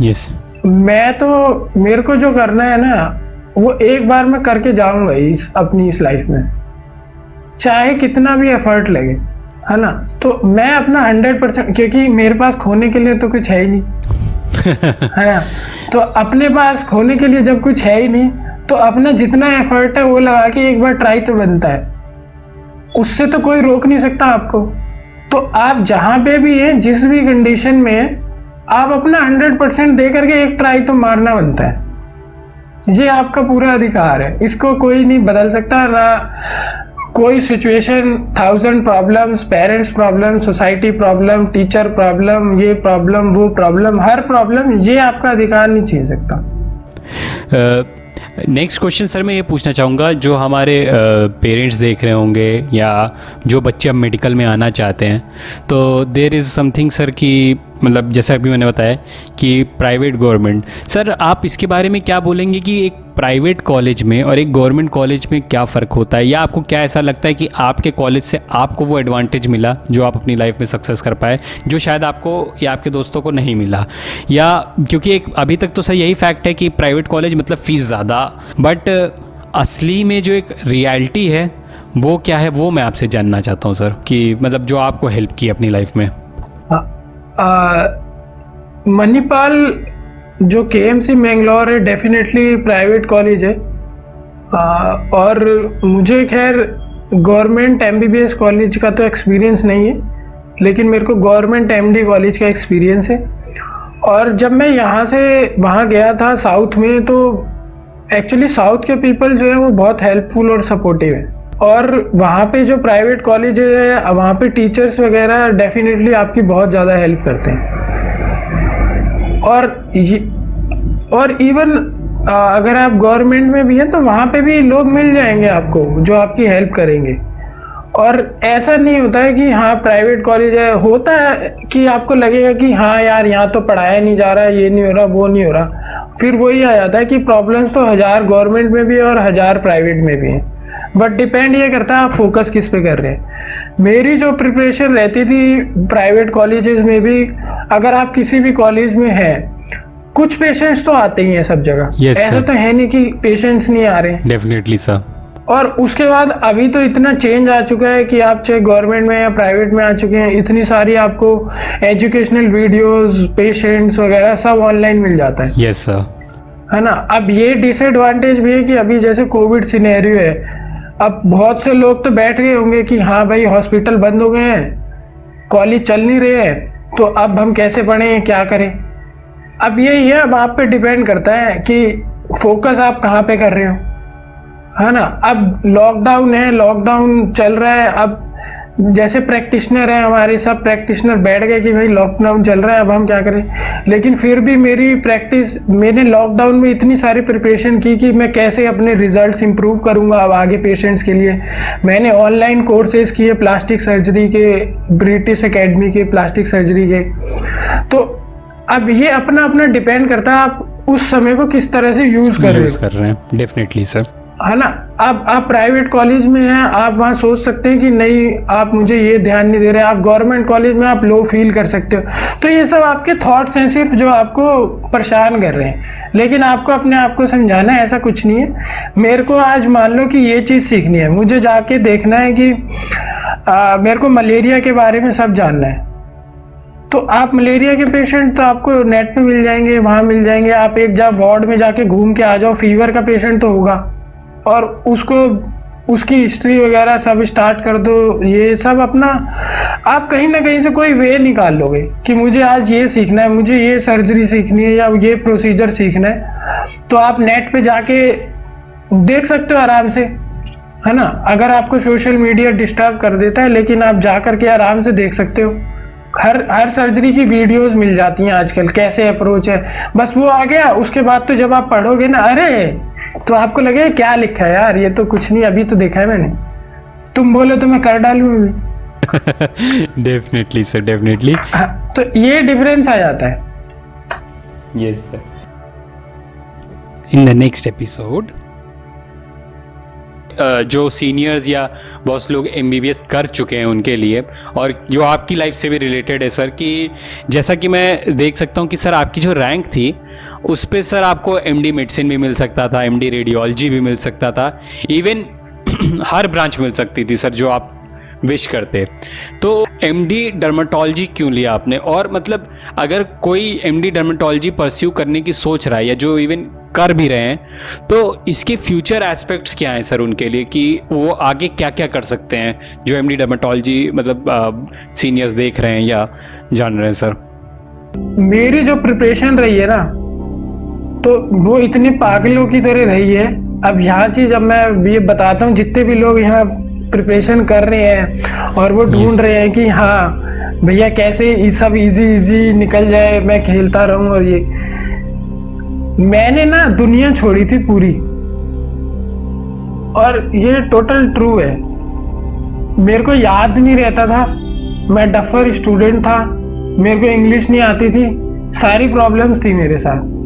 मैं तो, मेरे को जो करना है ना वो एक बार मैं करके जाऊंगा अपनी इस लाइफ में, चाहे कितना भी एफर्ट लगे, है ना। तो मैं अपना 100%, क्योंकि मेरे पास खोने के लिए तो कुछ है ही नहीं है ना। तो अपने पास खोने के लिए जब कुछ है ही नहीं तो अपना जितना एफर्ट है वो लगा के एक बार ट्राई तो बनता है, उससे तो कोई रोक नहीं सकता आपको। तो आप जहाँ पे भी हैं, जिस भी कंडीशन में हैं, आप अपना 100% दे करके एक ट्राई तो मारना बनता है। ये आपका पूरा अधिकार है, इसको कोई नहीं बदल सकता। ना कोई situation, 1000 problems, parents problem, society problem, teacher problem, ये प्रॉब्लम, वो प्रॉब्लम, हर प्रॉब्लम, ये आपका अधिकार नहीं छीन सकता। नेक्स्ट क्वेश्चन सर मैं ये पूछना चाहूँगा, जो हमारे पेरेंट्स देख रहे होंगे या जो बच्चे अब मेडिकल में आना चाहते हैं, तो देयर इज़ समथिंग सर कि मतलब जैसा अभी मैंने बताया कि प्राइवेट गवर्नमेंट, सर आप इसके बारे में क्या बोलेंगे कि एक प्राइवेट कॉलेज में और एक गवर्नमेंट कॉलेज में क्या फ़र्क होता है, या आपको क्या ऐसा लगता है कि आपके कॉलेज से आपको वो एडवांटेज मिला जो आप अपनी लाइफ में सक्सेस कर पाए, जो शायद आपको या आपके दोस्तों को नहीं मिला? या क्योंकि एक अभी तक तो सर यही फैक्ट है कि प्राइवेट कॉलेज मतलब फ़ीस ज़्यादा, बट असली में जो एक रियलिटी है वो क्या है, वो मैं आपसे जानना चाहता हूँ सर, कि मतलब जो आपको हेल्प की अपनी लाइफ में। मणिपाल जो KMC मैंगलोर है डेफिनेटली प्राइवेट कॉलेज है, और मुझे खैर गवर्नमेंट MBBS कॉलेज का तो एक्सपीरियंस नहीं है, लेकिन मेरे को गवर्नमेंट MD कॉलेज का एक्सपीरियंस है। और जब मैं यहाँ से वहाँ गया था साउथ में, तो एक्चुअली साउथ के पीपल जो है वो बहुत हेल्पफुल और सपोर्टिव है। और वहाँ पे जो प्राइवेट कॉलेज है वहाँ पे टीचर्स वगैरह डेफिनेटली आपकी बहुत ज़्यादा हेल्प करते हैं। और इवन अगर आप गवर्नमेंट में भी हैं तो वहाँ पे भी लोग मिल जाएंगे आपको जो आपकी हेल्प करेंगे। और ऐसा नहीं होता है कि हाँ प्राइवेट कॉलेज है, होता है कि आपको लगेगा कि हाँ यार यहाँ तो पढ़ाया नहीं जा रहा है, ये नहीं हो रहा, वो नहीं हो रहा। फिर वही आ जाता है कि प्रॉब्लम्स तो 1000 गवर्नमेंट में भी है और 1000 प्राइवेट में भी है, बट डिपेंड ये करता है आप फोकस किस पे कर रहे हैं। मेरी जो प्रिपरेशन रहती थी प्राइवेट कॉलेजेस में भी, अगर आप किसी भी कॉलेज में हैं, कुछ पेशेंट्स तो आते ही हैं सब जगह, ऐसा तो है नहीं कि पेशेंट्स नहीं आ रहे। Definitely sir. और उसके बाद अभी तो इतना चेंज आ चुका है कि आप चाहे गवर्नमेंट में या प्राइवेट में आ चुके हैं, इतनी सारी आपको एजुकेशनल वीडियोस, पेशेंट्स वगैरह सब ऑनलाइन मिल जाता है। यस सर, है ना। अब ये डिसएडवांटेज भी है कि अभी जैसे कोविड सिनेरियो है, अब बहुत से लोग तो बैठ गए होंगे कि हाँ भाई हॉस्पिटल बंद हो गए हैं, कॉलेज चल नहीं रहे हैं, तो अब हम कैसे पढ़ें, क्या करें। अब यही है, अब आप पे डिपेंड करता है कि फोकस आप कहाँ पे कर रहे हो, है ना। अब लॉकडाउन है, लॉकडाउन चल रहा है, अब जैसे प्रैक्टिशनर है हमारे, सब प्रैक्टिशनर बैठ गए कि भाई लॉकडाउन चल रहा है अब हम क्या करें। लेकिन फिर भी मेरी प्रैक्टिस, मैंने लॉकडाउन में इतनी सारी प्रिपरेशन की कि मैं कैसे अपने रिजल्ट्स इंप्रूव करूंगा अब आगे पेशेंट्स के लिए। मैंने ऑनलाइन कोर्सेज किए प्लास्टिक सर्जरी के, ब्रिटिश एकेडमी के प्लास्टिक सर्जरी के। तो अब ये अपना अपना डिपेंड करता है आप उस समय को किस तरह से यूज कर रहे हैं। Definitely sir. है ना। आप प्राइवेट कॉलेज में हैं, आप वहाँ सोच सकते हैं कि नहीं आप मुझे ये ध्यान नहीं दे रहे, आप गवर्नमेंट कॉलेज में आप लो फील कर सकते हो। तो ये सब आपके थॉट्स हैं सिर्फ जो आपको परेशान कर रहे हैं, लेकिन आपको अपने आप को समझाना है ऐसा कुछ नहीं है। मेरे को आज मान लो कि ये चीज़ सीखनी है, मुझे जाके देखना है कि मेरे को मलेरिया के बारे में सब जानना है। तो आप मलेरिया के पेशेंट तो आपको नेट पे मिल जाएंगे, वहाँ मिल जाएंगे। आप एक जब वार्ड में जाके घूम के आ जाओ, फीवर का पेशेंट तो होगा और उसको उसकी हिस्ट्री वगैरह सब स्टार्ट कर दो। ये सब अपना आप कहीं ना कहीं से कोई वे निकाल लोगे कि मुझे आज ये सीखना है, मुझे ये सर्जरी सीखनी है या ये प्रोसीजर सीखना है। तो आप नेट पे जाके देख सकते हो आराम से, है ना। अगर आपको सोशल मीडिया डिस्टर्ब कर देता है, लेकिन आप जा करके आराम से देख सकते हो। हर सर्जरी की वीडियोस मिल जाती हैं आजकल, कैसे अप्रोच है, बस वो आ गया। उसके बाद तो जब आप पढ़ोगे ना, अरे तो आपको लगे क्या लिखा है यार, ये तो कुछ नहीं, अभी तो देखा है मैंने, तुम बोलो तो मैं कर डालूं अभी। Definitely sir, definitely. तो ये डिफरेंस आ जाता है। Yes sir. In the next episode जो सीनियर्स या बहुत लोग MBBS कर चुके हैं उनके लिए, और जो आपकी लाइफ से भी रिलेटेड है सर, कि जैसा कि मैं देख सकता हूँ कि सर आपकी जो रैंक थी उस पे सर आपको MD मेडिसिन भी मिल सकता था, MD रेडियोलॉजी भी मिल सकता था, इवन हर ब्रांच मिल सकती थी सर जो आप विश करते। तो MD डर्मेटोलॉजी क्यों लिया आपने? और मतलब अगर कोई MD डर्मेटोलॉजी परस्यू करने की सोच रहा है या जो इवन कर भी रहे हैं, तो इसके फ्यूचर एस्पेक्ट्स क्या हैं सर उनके लिए, कि वो आगे क्या क्या कर सकते हैं जो MD डर्मेटोलॉजी मतलब सीनियर्स देख रहे हैं या जान रहे हैं सर? मेरी जो प्रिपरेशन रही है ना, तो वो इतनी पागलों की तरह रही है। अब यहाँ चीज अब मैं ये बताता हूँ, जितने भी लोग यहाँ प्रिपरेशन कर रहे हैं और वो ढूंढ रहे हैं कि हाँ भैया कैसे ये सब इजी निकल जाए, मैं खेलता रहूं, और ये मैंने ना दुनिया छोड़ी थी पूरी, और ये टोटल ट्रू है। मेरे को याद नहीं रहता था, मैं डफर स्टूडेंट था, मेरे को इंग्लिश नहीं आती थी, सारी प्रॉब्लम्स थी मेरे साथ।